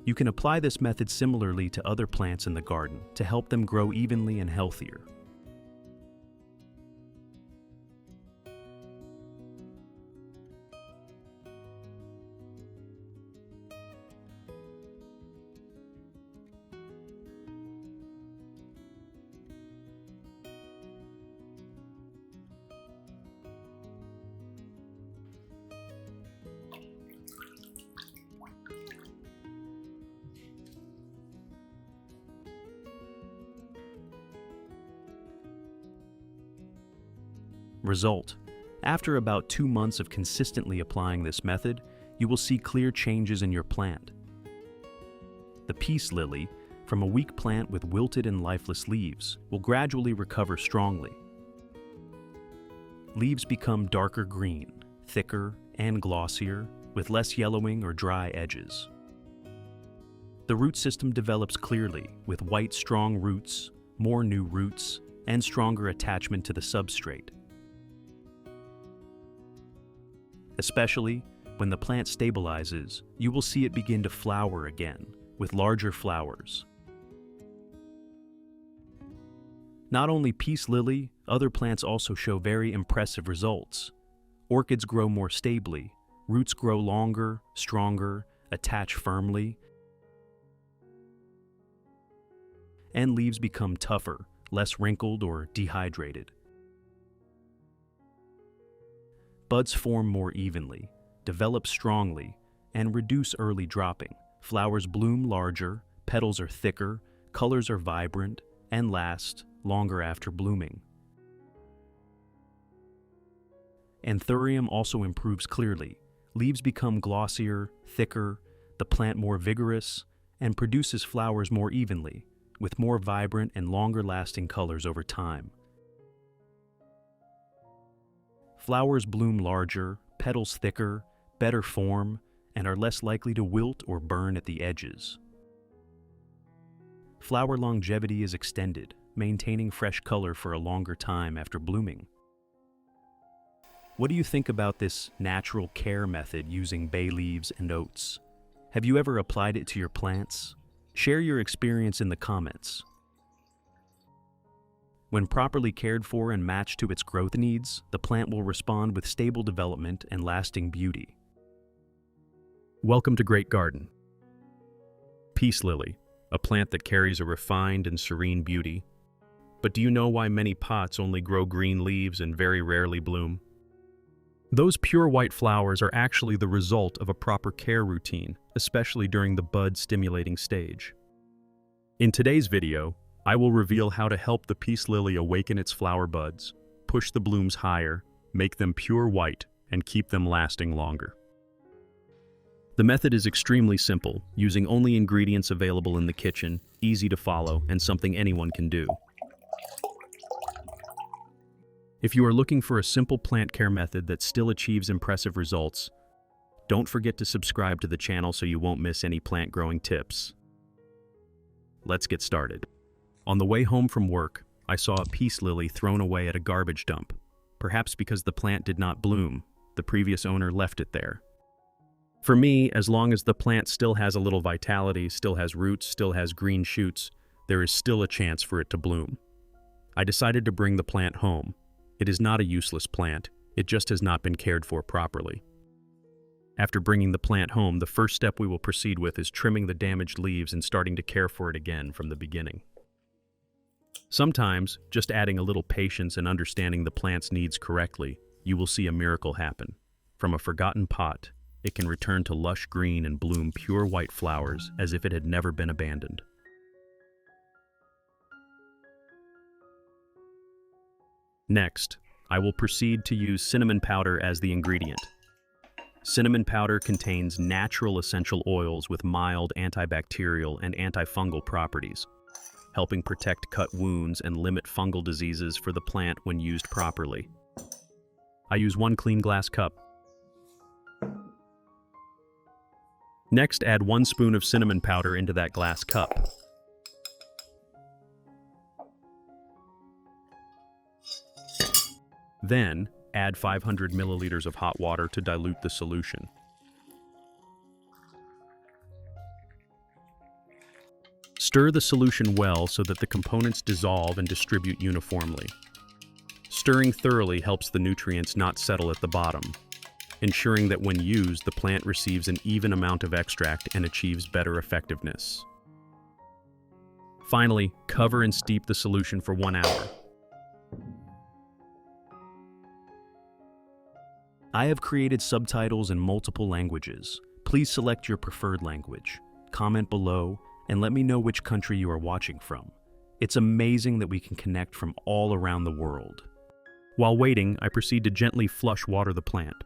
You can apply this method similarly to other plants in the garden to help them grow evenly and healthier. Result: after about 2 months of consistently applying this method, you will see clear changes in your plant. The peace lily, from a weak plant with wilted and lifeless leaves, will gradually recover strongly. Leaves become darker green, thicker, and glossier, with less yellowing or dry edges. The root system develops clearly, with white, strong roots, more new roots, and stronger attachment to the substrate. Especially when the plant stabilizes, you will see it begin to flower again, with larger flowers. Not only peace lily, other plants also show very impressive results. Orchids grow more stably, roots grow longer, stronger, attach firmly, and leaves become tougher, less wrinkled or dehydrated. Buds form more evenly, develop strongly, and reduce early dropping. Flowers bloom larger, petals are thicker, colors are vibrant, and last longer after blooming. Anthurium also improves clearly. Leaves become glossier, thicker, the plant more vigorous, and produces flowers more evenly, with more vibrant and longer-lasting colors over time. Flowers bloom larger, petals thicker, better form, and are less likely to wilt or burn at the edges. Flower longevity is extended, maintaining fresh color for a longer time after blooming. What do you think about this natural care method using bay leaves and oats? Have you ever applied it to your plants? Share your experience in the comments. When properly cared for and matched to its growth needs, the plant will respond with stable development and lasting beauty. Welcome to Great Garden. Peace lily, a plant that carries a refined and serene beauty. But do you know why many pots only grow green leaves and very rarely bloom? Those pure white flowers are actually the result of a proper care routine, especially during the bud-stimulating stage. In today's video, I will reveal how to help the peace lily awaken its flower buds, push the blooms higher, make them pure white, and keep them lasting longer. The method is extremely simple, using only ingredients available in the kitchen, easy to follow, and something anyone can do. If you are looking for a simple plant care method that still achieves impressive results, don't forget to subscribe to the channel so you won't miss any plant growing tips. Let's get started. On the way home from work, I saw a peace lily thrown away at a garbage dump. Perhaps because the plant did not bloom, the previous owner left it there. For me, as long as the plant still has a little vitality, still has roots, still has green shoots, there is still a chance for it to bloom. I decided to bring the plant home. It is not a useless plant, it just has not been cared for properly. After bringing the plant home, the first step we will proceed with is trimming the damaged leaves and starting to care for it again from the beginning. Sometimes, just adding a little patience and understanding the plant's needs correctly, you will see a miracle happen. From a forgotten pot, it can return to lush green and bloom pure white flowers as if it had never been abandoned. Next, I will proceed to use cinnamon powder as the ingredient. Cinnamon powder contains natural essential oils with mild antibacterial and antifungal properties, helping protect cut wounds and limit fungal diseases for the plant when used properly. I use 1 clean glass cup. Next, add 1 spoon of cinnamon powder into that glass cup. Then, add 500 milliliters of hot water to dilute the solution. Stir the solution well so that the components dissolve and distribute uniformly. Stirring thoroughly helps the nutrients not settle at the bottom, ensuring that when used, the plant receives an even amount of extract and achieves better effectiveness. Finally, cover and steep the solution for 1 hour. I have created subtitles in multiple languages. Please select your preferred language. Comment below and let me know which country you are watching from. It's amazing that we can connect from all around the world. While waiting, I proceed to gently flush water the plant.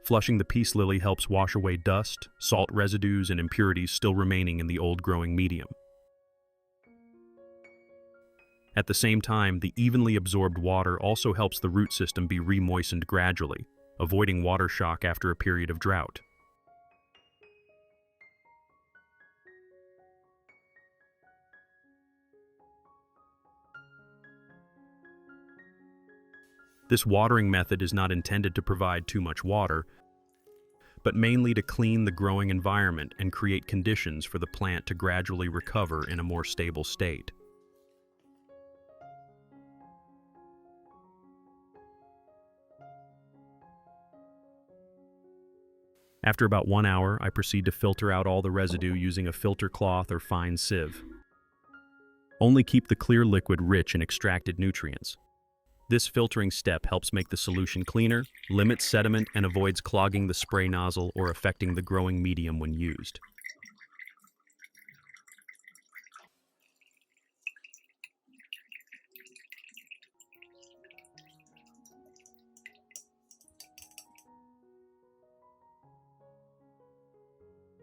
Flushing the peace lily helps wash away dust, salt residues, and impurities still remaining in the old growing medium. At the same time, the evenly absorbed water also helps the root system be re-moistened gradually, avoiding water shock after a period of drought. This watering method is not intended to provide too much water, but mainly to clean the growing environment and create conditions for the plant to gradually recover in a more stable state. After about 1 hour, I proceed to filter out all the residue using a filter cloth or fine sieve. Only keep the clear liquid rich in extracted nutrients. This filtering step helps make the solution cleaner, limits sediment, and avoids clogging the spray nozzle or affecting the growing medium when used.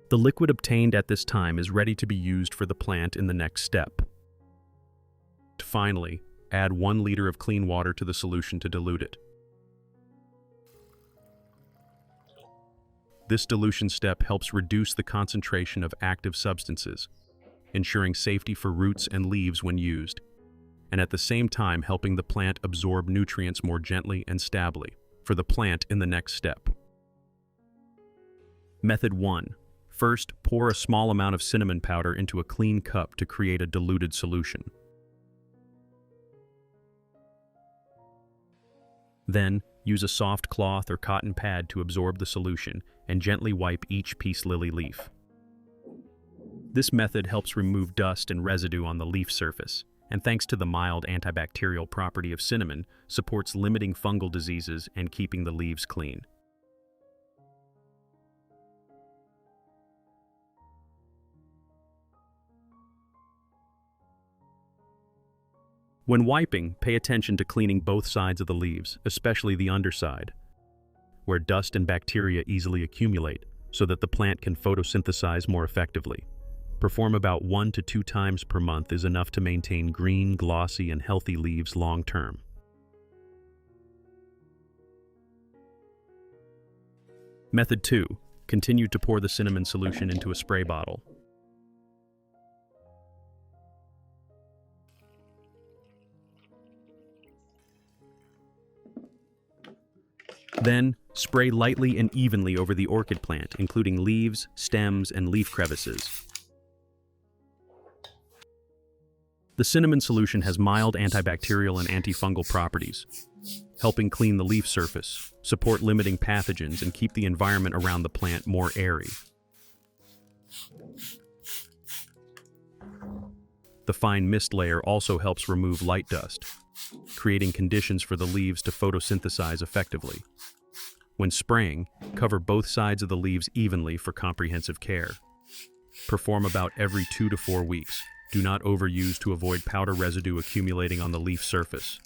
The liquid obtained at this time is ready to be used for the plant in the next step. Finally, add 1 liter of clean water to the solution to dilute it. This dilution step helps reduce the concentration of active substances, ensuring safety for roots and leaves when used, and at the same time helping the plant absorb nutrients more gently and stably for the plant in the next step. Method 1. First, pour a small amount of cinnamon powder into a clean cup to create a diluted solution. Then, use a soft cloth or cotton pad to absorb the solution and gently wipe each peace lily leaf. This method helps remove dust and residue on the leaf surface, and thanks to the mild antibacterial property of cinnamon, supports limiting fungal diseases and keeping the leaves clean. When wiping, pay attention to cleaning both sides of the leaves, especially the underside, where dust and bacteria easily accumulate, so that the plant can photosynthesize more effectively. Perform about 1 to 2 times per month is enough to maintain green, glossy, and healthy leaves long term. Method 2. Continue to pour the cinnamon solution into a spray bottle. Then, spray lightly and evenly over the orchid plant, including leaves, stems, and leaf crevices. The cinnamon solution has mild antibacterial and antifungal properties, helping clean the leaf surface, support limiting pathogens, and keep the environment around the plant more airy. The fine mist layer also helps remove light dust, creating conditions for the leaves to photosynthesize effectively. When spraying, cover both sides of the leaves evenly for comprehensive care. Perform about every 2 to 4 weeks. Do not overuse to avoid powder residue accumulating on the leaf surface.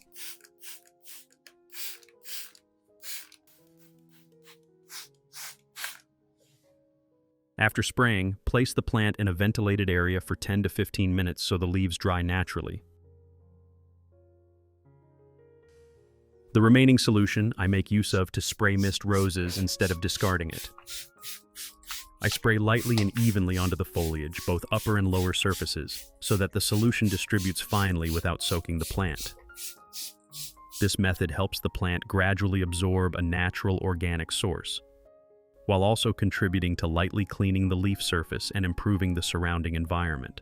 After spraying, place the plant in a ventilated area for 10 to 15 minutes so the leaves dry naturally. The remaining solution I make use of to spray mist roses instead of discarding it. I spray lightly and evenly onto the foliage, both upper and lower surfaces, so that the solution distributes finely without soaking the plant. This method helps the plant gradually absorb a natural organic source, while also contributing to lightly cleaning the leaf surface and improving the surrounding environment.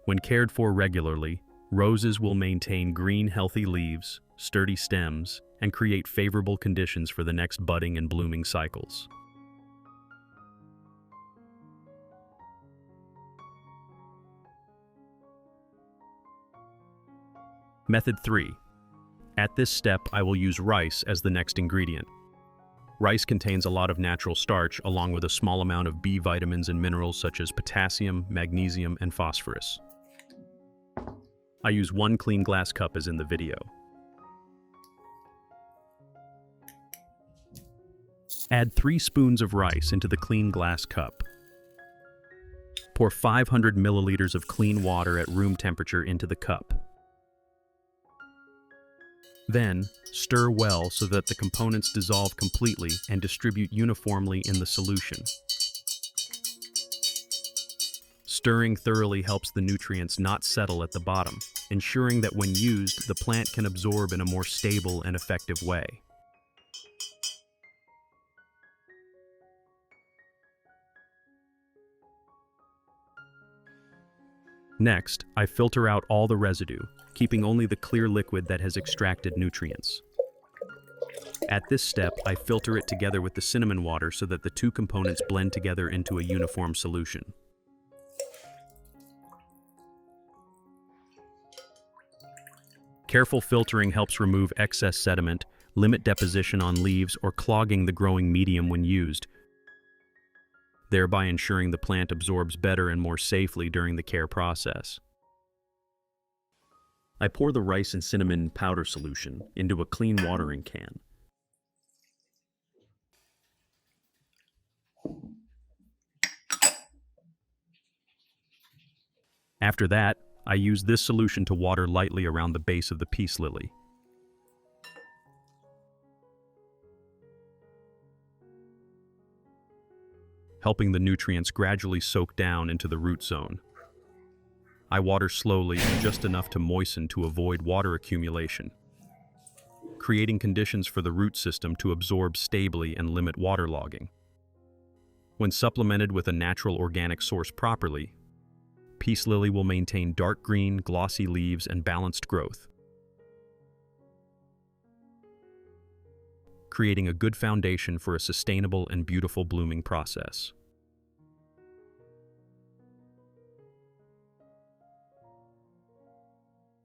When cared for regularly, roses will maintain green, healthy leaves, sturdy stems, and create favorable conditions for the next budding and blooming cycles. Method 3. At this step, I will use rice as the next ingredient. Rice contains a lot of natural starch along with a small amount of B vitamins and minerals such as potassium, magnesium, and phosphorus. I use 1 clean glass cup as in the video. Add 3 spoons of rice into the clean glass cup. Pour 500 milliliters of clean water at room temperature into the cup. Then, stir well so that the components dissolve completely and distribute uniformly in the solution. Stirring thoroughly helps the nutrients not settle at the bottom, ensuring that when used, the plant can absorb in a more stable and effective way. Next, I filter out all the residue, keeping only the clear liquid that has extracted nutrients. At this step, I filter it together with the cinnamon water so that the 2 components blend together into a uniform solution. Careful filtering helps remove excess sediment, limit deposition on leaves, or clogging the growing medium when used, thereby ensuring the plant absorbs better and more safely during the care process. I pour the rice and cinnamon powder solution into a clean watering can. After that, I use this solution to water lightly around the base of the peace lily. Helping the nutrients gradually soak down into the root zone. I water slowly, just enough to moisten to avoid water accumulation, creating conditions for the root system to absorb stably and limit waterlogging. When supplemented with a natural organic source properly, peace lily will maintain dark green, glossy leaves and balanced growth, creating a good foundation for a sustainable and beautiful blooming process.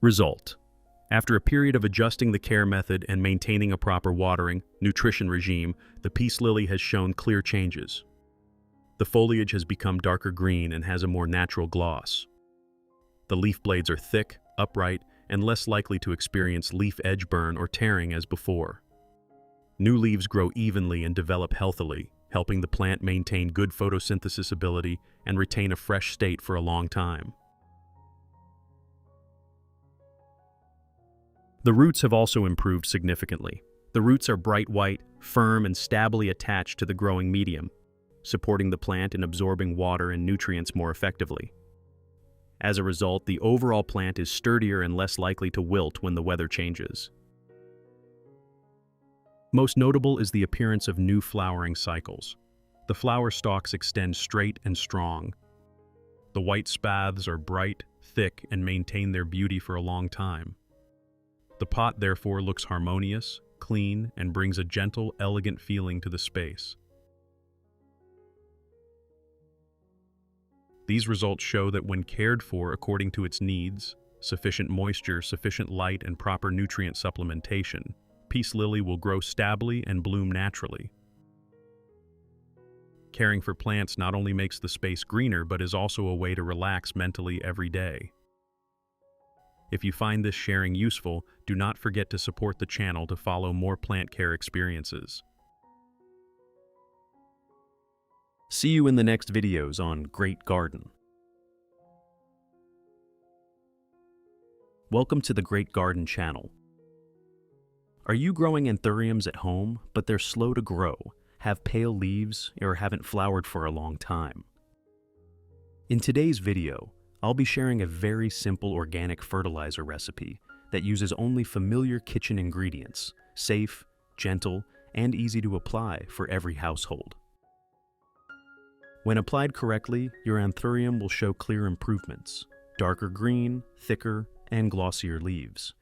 Result: after a period of adjusting the care method and maintaining a proper watering, nutrition regime, the peace lily has shown clear changes. The foliage has become darker green and has a more natural gloss. The leaf blades are thick, upright, and less likely to experience leaf edge burn or tearing as before. New leaves grow evenly and develop healthily, helping the plant maintain good photosynthesis ability and retain a fresh state for a long time. The roots have also improved significantly. The roots are bright white, firm, and stably attached to the growing medium, supporting the plant in absorbing water and nutrients more effectively. As a result, the overall plant is sturdier and less likely to wilt when the weather changes. Most notable is the appearance of new flowering cycles. The flower stalks extend straight and strong. The white spathes are bright, thick, and maintain their beauty for a long time. The pot therefore looks harmonious, clean, and brings a gentle, elegant feeling to the space. These results show that when cared for according to its needs, sufficient moisture, sufficient light, and proper nutrient supplementation, peace lily will grow stably and bloom naturally. Caring for plants not only makes the space greener, but is also a way to relax mentally every day. If you find this sharing useful, do not forget to support the channel to follow more plant care experiences. See you in the next videos on Great Garden. Welcome to the Great Garden channel. Are you growing anthuriums at home, but they're slow to grow, have pale leaves, or haven't flowered for a long time? In today's video, I'll be sharing a very simple organic fertilizer recipe that uses only familiar kitchen ingredients, safe, gentle, and easy to apply for every household. When applied correctly, your anthurium will show clear improvements: darker green, thicker, and glossier leaves,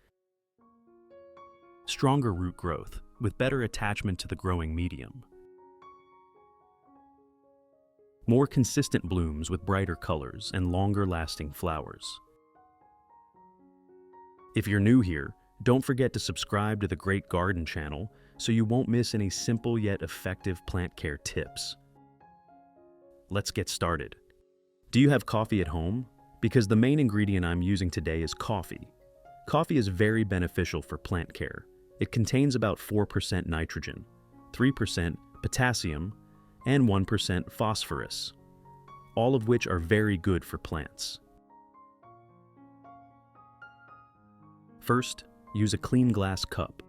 stronger root growth with better attachment to the growing medium, more consistent blooms with brighter colors and longer-lasting flowers. If you're new here, don't forget to subscribe to the Great Garden channel so you won't miss any simple yet effective plant care tips. Let's get started. Do you have coffee at home? Because the main ingredient I'm using today is coffee. Coffee is very beneficial for plant care. It contains about 4% nitrogen, 3% potassium, and 1% phosphorus, all of which are very good for plants. First, use a clean glass cup.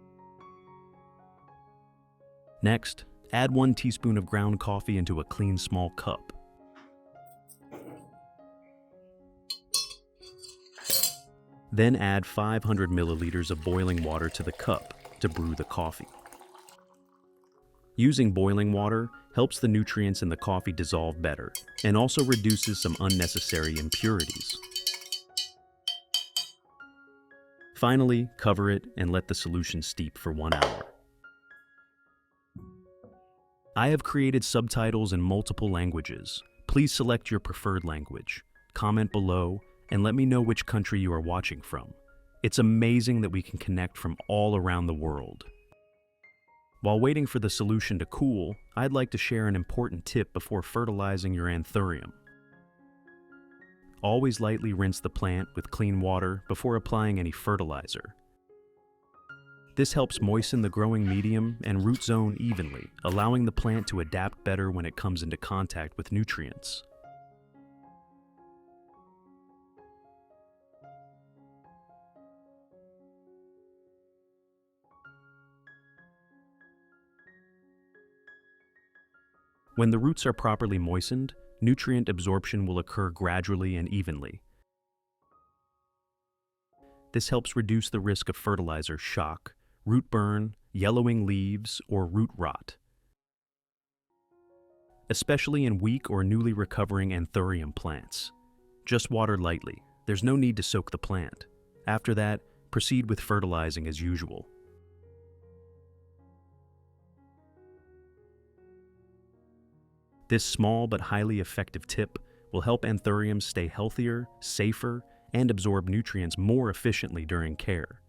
Next, add 1 teaspoon of ground coffee into a clean small cup. Then add 500 milliliters of boiling water to the cup to brew the coffee. Using boiling water helps the nutrients in the coffee dissolve better and also reduces some unnecessary impurities. Finally, cover it and let the solution steep for 1 hour. I have created subtitles in multiple languages. Please select your preferred language. Comment below and let me know which country you are watching from. It's amazing that we can connect from all around the world. While waiting for the solution to cool, I'd like to share an important tip before fertilizing your anthurium. Always lightly rinse the plant with clean water before applying any fertilizer. This helps moisten the growing medium and root zone evenly, allowing the plant to adapt better when it comes into contact with nutrients. When the roots are properly moistened, nutrient absorption will occur gradually and evenly. This helps reduce the risk of fertilizer shock, root burn, yellowing leaves, or root rot. Especially in weak or newly recovering anthurium plants. Just water lightly. There's no need to soak the plant. After that, proceed with fertilizing as usual. This small but highly effective tip will help anthuriums stay healthier, safer, and absorb nutrients more efficiently during care.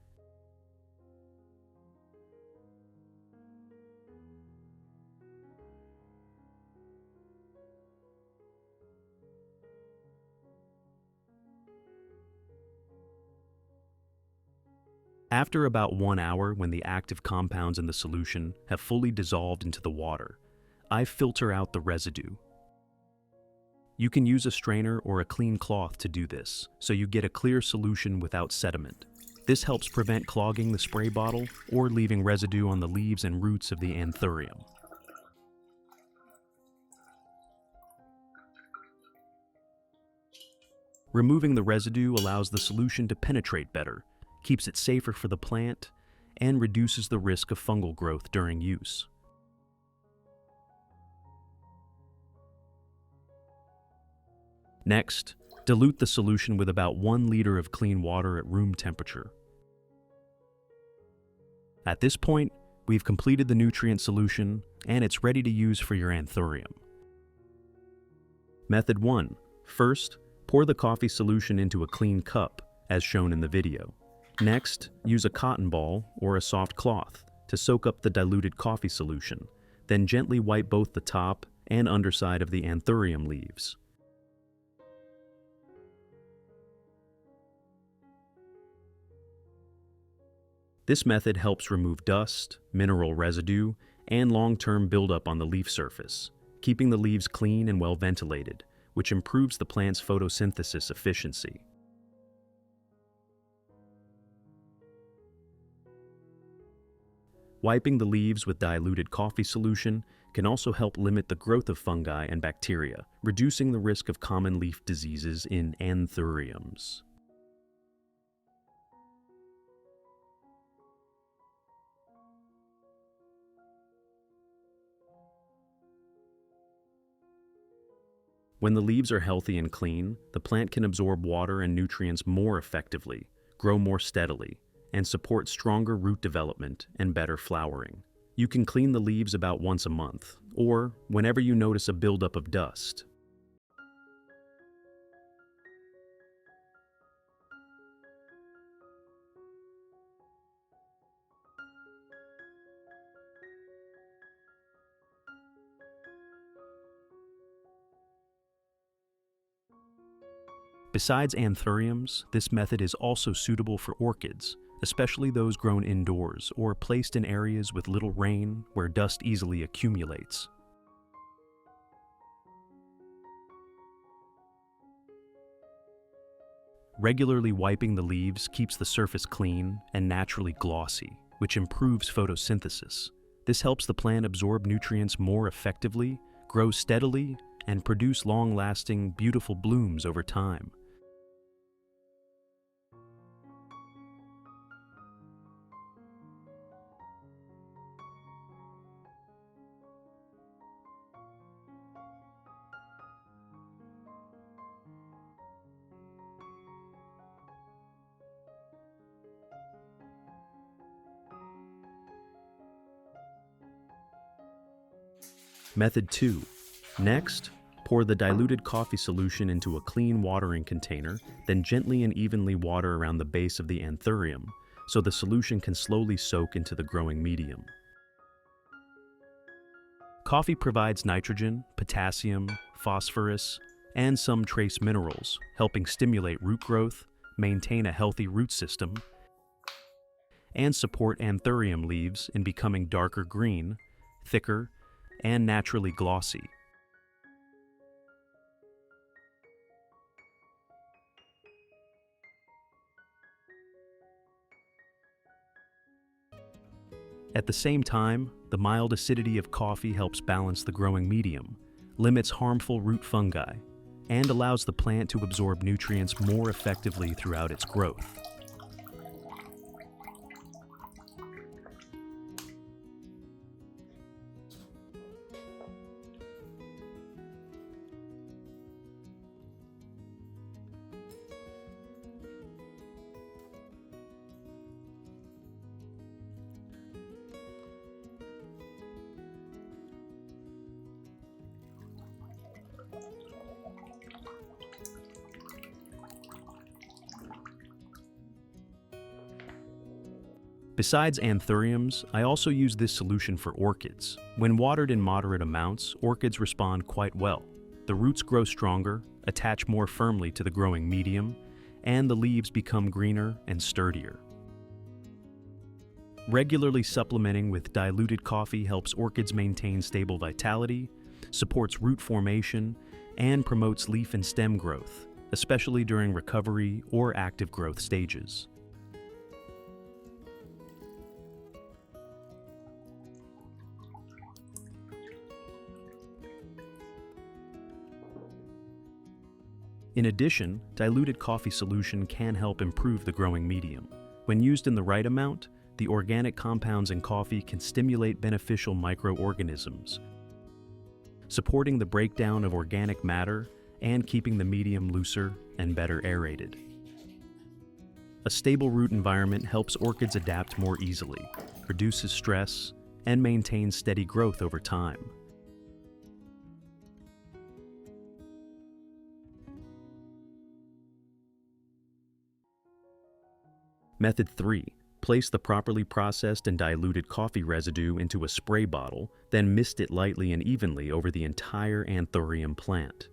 After about 1 hour, when the active compounds in the solution have fully dissolved into the water, I filter out the residue. You can use a strainer or a clean cloth to do this, so you get a clear solution without sediment. This helps prevent clogging the spray bottle or leaving residue on the leaves and roots of the anthurium. Removing the residue allows the solution to penetrate better, keeps it safer for the plant, and reduces the risk of fungal growth during use. Next, dilute the solution with about 1 liter of clean water at room temperature. At this point, we've completed the nutrient solution and it's ready to use for your anthurium. Method 1. First, pour the coffee solution into a clean cup, as shown in the video. Next, use a cotton ball or a soft cloth to soak up the diluted coffee solution, then gently wipe both the top and underside of the anthurium leaves. This method helps remove dust, mineral residue, and long-term buildup on the leaf surface, keeping the leaves clean and well ventilated, which improves the plant's photosynthesis efficiency. Wiping the leaves with diluted coffee solution can also help limit the growth of fungi and bacteria, reducing the risk of common leaf diseases in anthuriums. When the leaves are healthy and clean, the plant can absorb water and nutrients more effectively, grow more steadily, and support stronger root development and better flowering. You can clean the leaves about once a month, or whenever you notice a buildup of dust. Besides anthuriums, this method is also suitable for orchids, especially those grown indoors or placed in areas with little rain where dust easily accumulates. Regularly wiping the leaves keeps the surface clean and naturally glossy, which improves photosynthesis. This helps the plant absorb nutrients more effectively, grow steadily, and produce long-lasting, beautiful blooms over time. Method 2. Next, pour the diluted coffee solution into a clean watering container, then gently and evenly water around the base of the anthurium, so the solution can slowly soak into the growing medium. Coffee provides nitrogen, potassium, phosphorus, and some trace minerals, helping stimulate root growth, maintain a healthy root system, and support anthurium leaves in becoming darker green, thicker, and naturally glossy. At the same time, the mild acidity of coffee helps balance the growing medium, limits harmful root fungi, and allows the plant to absorb nutrients more effectively throughout its growth. Besides anthuriums, I also use this solution for orchids. When watered in moderate amounts, orchids respond quite well. The roots grow stronger, attach more firmly to the growing medium, and the leaves become greener and sturdier. Regularly supplementing with diluted coffee helps orchids maintain stable vitality, supports root formation, and promotes leaf and stem growth, especially during recovery or active growth stages. In addition, diluted coffee solution can help improve the growing medium. When used in the right amount, the organic compounds in coffee can stimulate beneficial microorganisms, supporting the breakdown of organic matter and keeping the medium looser and better aerated. A stable root environment helps orchids adapt more easily, reduces stress, and maintains steady growth over time. Method 3. Place the properly processed and diluted coffee residue into a spray bottle, then mist it lightly and evenly over the entire anthurium plant,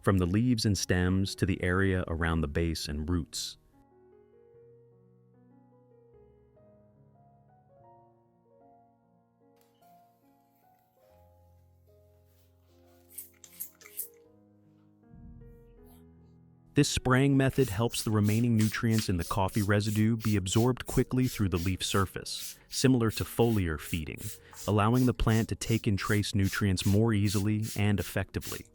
from the leaves and stems to the area around the base and roots. This spraying method helps the remaining nutrients in the coffee residue be absorbed quickly through the leaf surface, similar to foliar feeding, allowing the plant to take in trace nutrients more easily and effectively.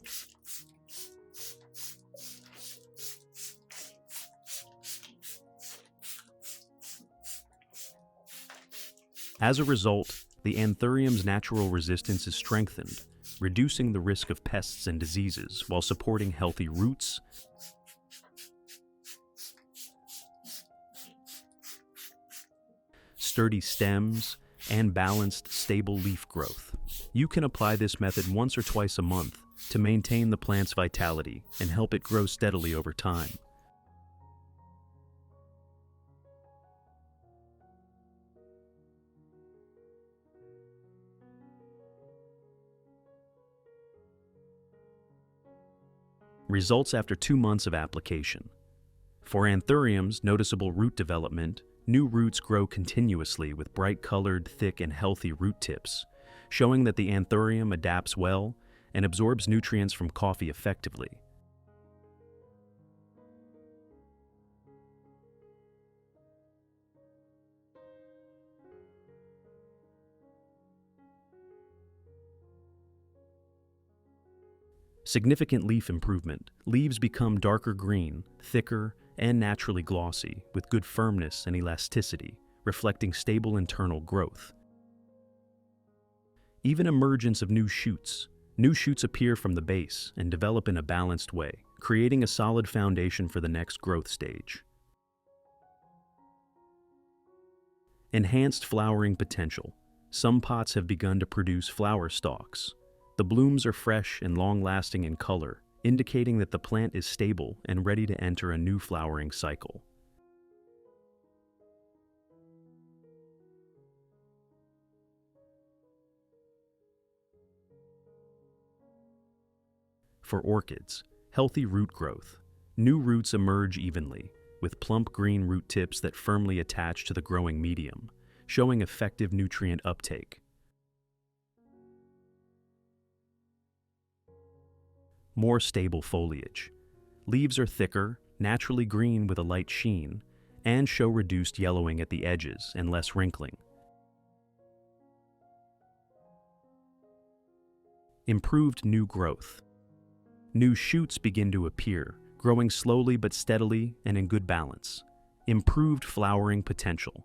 As a result, the anthurium's natural resistance is strengthened, reducing the risk of pests and diseases while supporting healthy roots, sturdy stems, and balanced, stable leaf growth. You can apply this method once or twice a month to maintain the plant's vitality and help it grow steadily over time. Results after 2 months of application. For anthuriums, noticeable root development. New roots grow continuously with bright-colored, thick, and healthy root tips, showing that the anthurium adapts well and absorbs nutrients from coffee effectively. Significant leaf improvement. Leaves become darker green, thicker, and naturally glossy, with good firmness and elasticity, reflecting stable internal growth. Even emergence of new shoots. New shoots appear from the base and develop in a balanced way, creating a solid foundation for the next growth stage. Enhanced flowering potential. Some pots have begun to produce flower stalks. The blooms are fresh and long-lasting in color, indicating that the plant is stable and ready to enter a new flowering cycle. For orchids, healthy root growth. New roots emerge evenly, with plump green root tips that firmly attach to the growing medium, showing effective nutrient uptake. More stable foliage. Leaves are thicker, naturally green with a light sheen, and show reduced yellowing at the edges and less wrinkling. Improved new growth. New shoots begin to appear, growing slowly but steadily and in good balance. Improved flowering potential.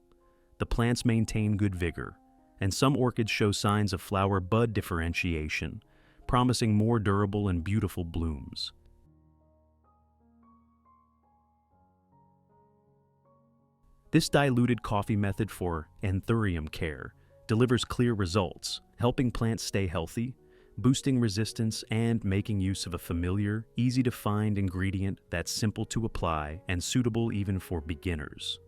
The plants maintain good vigor, and some orchids show signs of flower-bud differentiation, promising more durable and beautiful blooms. This diluted coffee method for anthurium care delivers clear results, helping plants stay healthy, boosting resistance, and making use of a familiar, easy-to-find ingredient that's simple to apply and suitable even for beginners.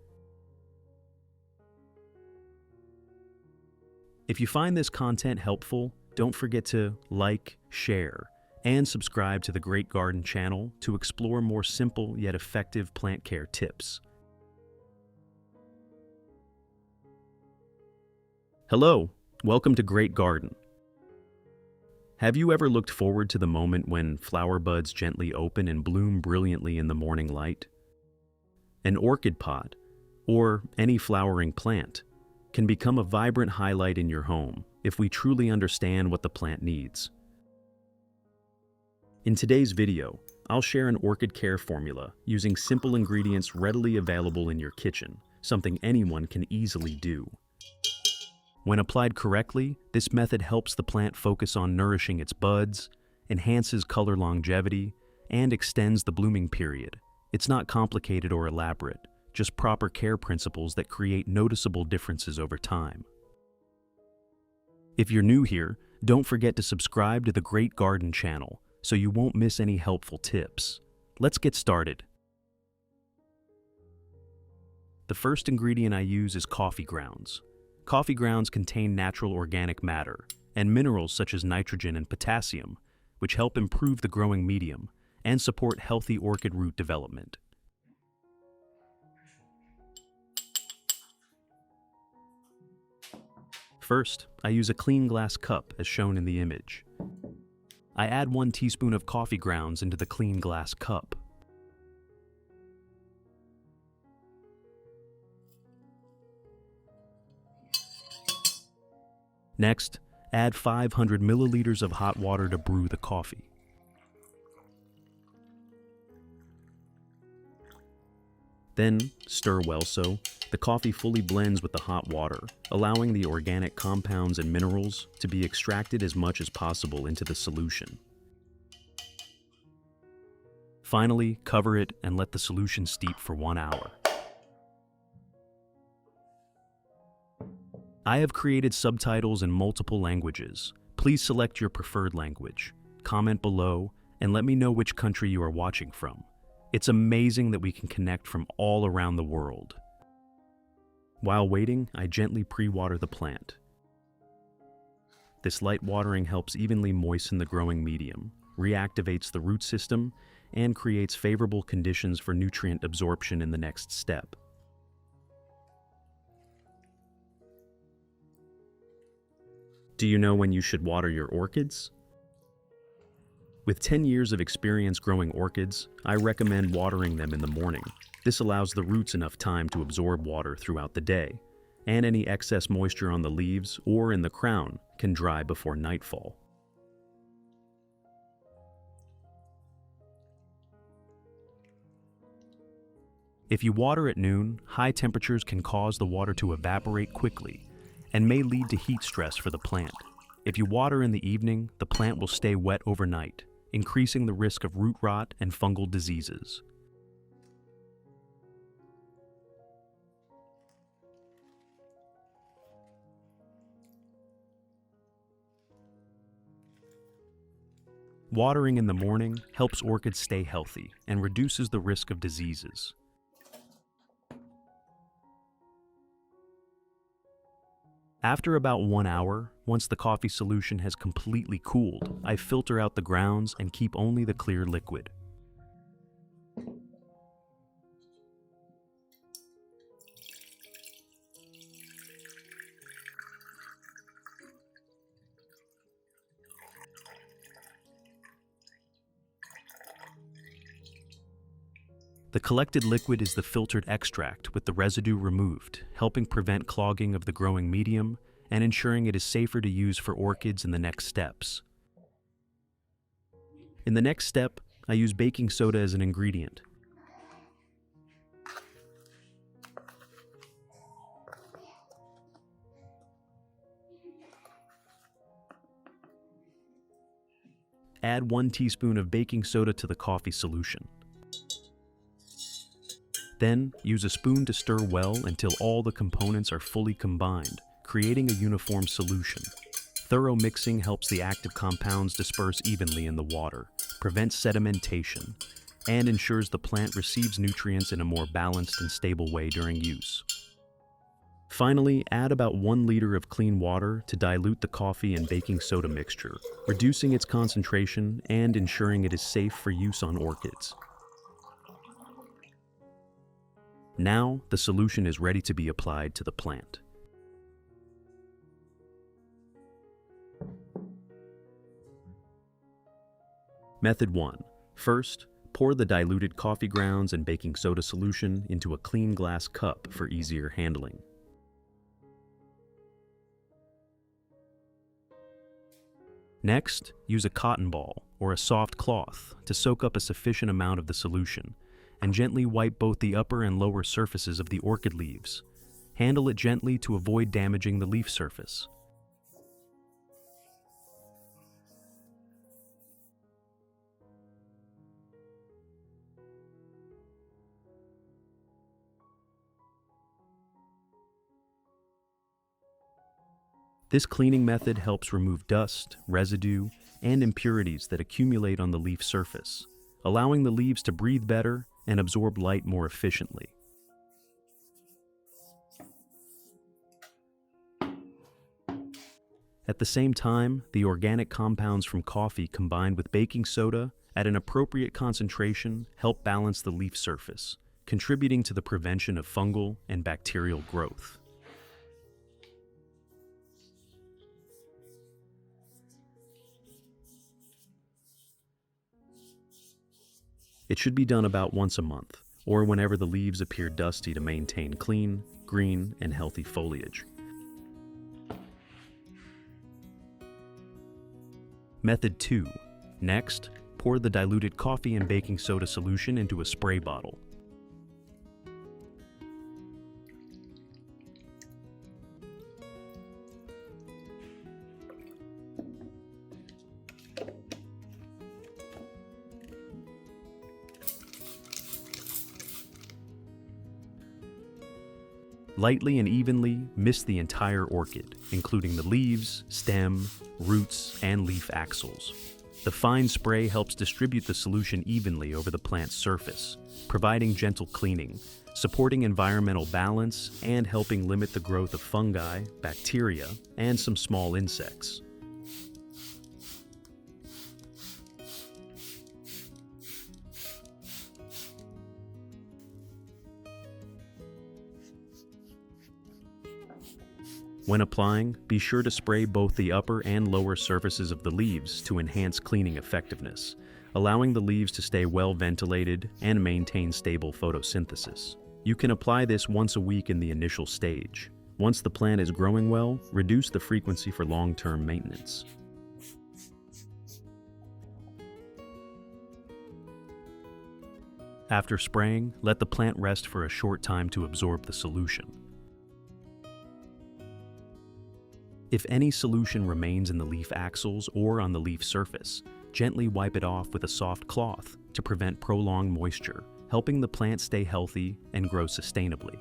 If you find this content helpful, don't forget to like, share, and subscribe to the Great Garden channel to explore more simple yet effective plant care tips. Hello, welcome to Great Garden. Have you ever looked forward to the moment when flower buds gently open and bloom brilliantly in the morning light? An orchid pot, or any flowering plant, can become a vibrant highlight in your home if we truly understand what the plant needs. In today's video, I'll share an orchid care formula using simple ingredients readily available in your kitchen, something anyone can easily do. When applied correctly, this method helps the plant focus on nourishing its buds, enhances color longevity, and extends the blooming period. It's not complicated or elaborate, just proper care principles that create noticeable differences over time. If you're new here, don't forget to subscribe to the Great Garden channel so you won't miss any helpful tips. Let's get started. The first ingredient I use is coffee grounds. Coffee grounds contain natural organic matter and minerals such as nitrogen and potassium, which help improve the growing medium and support healthy orchid root development. First, I use a clean glass cup as shown in the image. I add 1 teaspoon of coffee grounds into the clean glass cup. Next, add 500 milliliters of hot water to brew the coffee. Then, stir well so the coffee fully blends with the hot water, allowing the organic compounds and minerals to be extracted as much as possible into the solution. Finally, cover it and let the solution steep for 1 hour. I have created subtitles in multiple languages. Please select your preferred language. Comment below and let me know which country you are watching from. It's amazing that we can connect from all around the world. While waiting, I gently pre-water the plant. This light watering helps evenly moisten the growing medium, reactivates the root system, and creates favorable conditions for nutrient absorption in the next step. Do you know when you should water your orchids? With 10 years of experience growing orchids, I recommend watering them in the morning. This allows the roots enough time to absorb water throughout the day, and any excess moisture on the leaves or in the crown can dry before nightfall. If you water at noon, high temperatures can cause the water to evaporate quickly and may lead to heat stress for the plant. If you water in the evening, the plant will stay wet overnight, increasing the risk of root rot and fungal diseases. Watering in the morning helps orchids stay healthy and reduces the risk of diseases. After about 1 hour, once the coffee solution has completely cooled, I filter out the grounds and keep only the clear liquid. The collected liquid is the filtered extract with the residue removed, helping prevent clogging of the growing medium and ensuring it is safer to use for orchids in the next steps. In the next step, I use baking soda as an ingredient. Add 1 teaspoon of baking soda to the coffee solution. Then, use a spoon to stir well until all the components are fully combined, creating a uniform solution. Thorough mixing helps the active compounds disperse evenly in the water, prevents sedimentation, and ensures the plant receives nutrients in a more balanced and stable way during use. Finally, add about 1 liter of clean water to dilute the coffee and baking soda mixture, reducing its concentration and ensuring it is safe for use on orchids. Now, the solution is ready to be applied to the plant. Method 1. First, pour the diluted coffee grounds and baking soda solution into a clean glass cup for easier handling. Next, use a cotton ball or a soft cloth to soak up a sufficient amount of the solution, and gently wipe both the upper and lower surfaces of the orchid leaves. Handle it gently to avoid damaging the leaf surface. This cleaning method helps remove dust, residue, and impurities that accumulate on the leaf surface, allowing the leaves to breathe better and absorb light more efficiently. At the same time, the organic compounds from coffee combined with baking soda at an appropriate concentration help balance the leaf surface, contributing to the prevention of fungal and bacterial growth. It should be done about once a month, or whenever the leaves appear dusty to maintain clean, green, and healthy foliage. Method 2. Next, pour the diluted coffee and baking soda solution into a spray bottle. Lightly and evenly mist the entire orchid, including the leaves, stem, roots, and leaf axils. The fine spray helps distribute the solution evenly over the plant's surface, providing gentle cleaning, supporting environmental balance, and helping limit the growth of fungi, bacteria, and some small insects. When applying, be sure to spray both the upper and lower surfaces of the leaves to enhance cleaning effectiveness, allowing the leaves to stay well ventilated and maintain stable photosynthesis. You can apply this once a week in the initial stage. Once the plant is growing well, reduce the frequency for long-term maintenance. After spraying, let the plant rest for a short time to absorb the solution. If any solution remains in the leaf axils or on the leaf surface, gently wipe it off with a soft cloth to prevent prolonged moisture, helping the plant stay healthy and grow sustainably.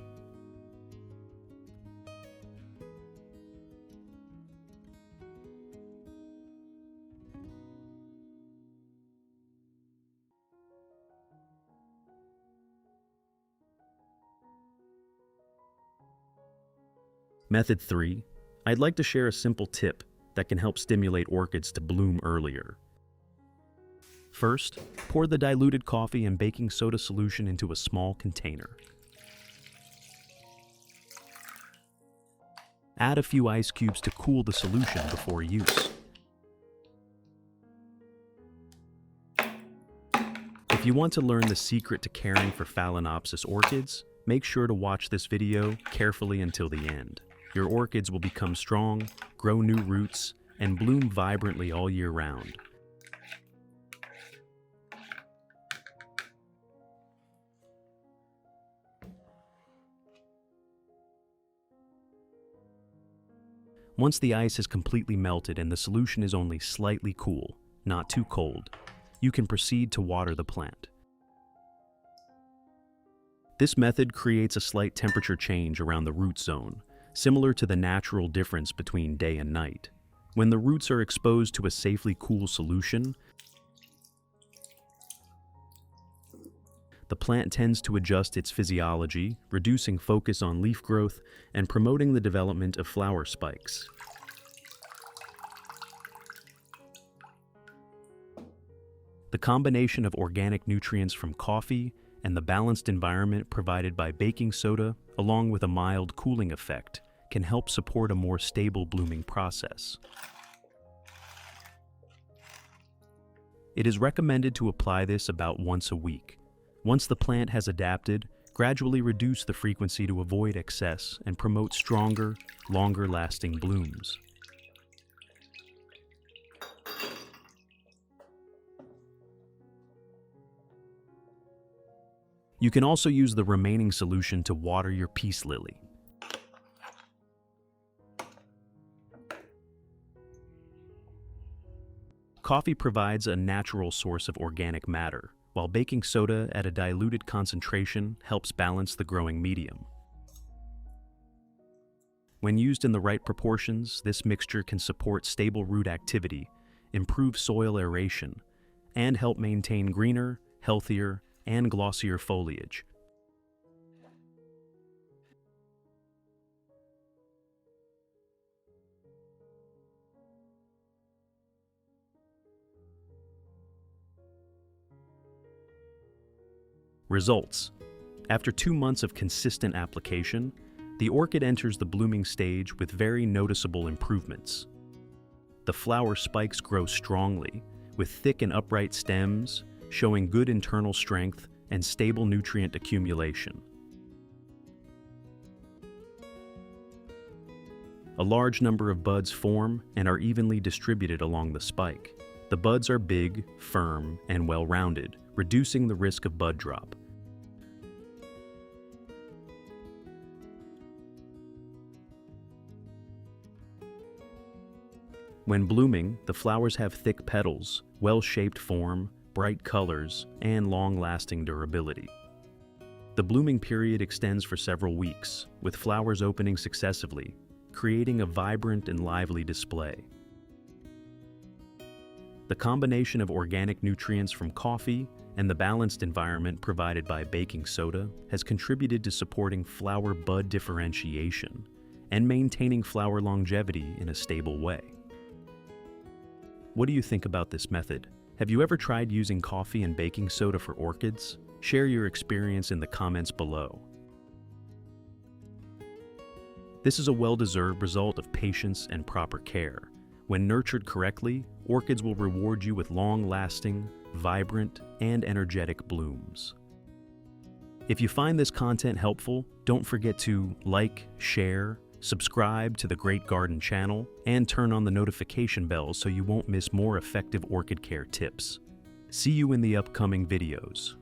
Method 3. I'd like to share a simple tip that can help stimulate orchids to bloom earlier. First, pour the diluted coffee and baking soda solution into a small container. Add a few ice cubes to cool the solution before use. If you want to learn the secret to caring for Phalaenopsis orchids, make sure to watch this video carefully until the end. Your orchids will become strong, grow new roots, and bloom vibrantly all year round. Once the ice has completely melted and the solution is only slightly cool, not too cold, you can proceed to water the plant. This method creates a slight temperature change around the root zone, similar to the natural difference between day and night. When the roots are exposed to a safely cool solution, the plant tends to adjust its physiology, reducing focus on leaf growth and promoting the development of flower spikes. The combination of organic nutrients from coffee and the balanced environment provided by baking soda, along with a mild cooling effect, can help support a more stable blooming process. It is recommended to apply this about once a week. Once the plant has adapted, gradually reduce the frequency to avoid excess and promote stronger, longer-lasting blooms. You can also use the remaining solution to water your peace lily. Coffee provides a natural source of organic matter, while baking soda at a diluted concentration helps balance the growing medium. When used in the right proportions, this mixture can support stable root activity, improve soil aeration, and help maintain greener, healthier, and glossier foliage. Results. After 2 months of consistent application, the orchid enters the blooming stage with very noticeable improvements. The flower spikes grow strongly, with thick and upright stems, showing good internal strength and stable nutrient accumulation. A large number of buds form and are evenly distributed along the spike. The buds are big, firm, and well-rounded, reducing the risk of bud drop. When blooming, the flowers have thick petals, well-shaped form, bright colors, and long-lasting durability. The blooming period extends for several weeks, with flowers opening successively, creating a vibrant and lively display. The combination of organic nutrients from coffee and the balanced environment provided by baking soda has contributed to supporting flower bud differentiation and maintaining flower longevity in a stable way. What do you think about this method? Have you ever tried using coffee and baking soda for orchids? Share your experience in the comments below. This is a well-deserved result of patience and proper care. When nurtured correctly, orchids will reward you with long-lasting, vibrant, and energetic blooms. If you find this content helpful, don't forget to like, share, subscribe to the Great Garden channel, and turn on the notification bell so you won't miss more effective orchid care tips. See you in the upcoming videos.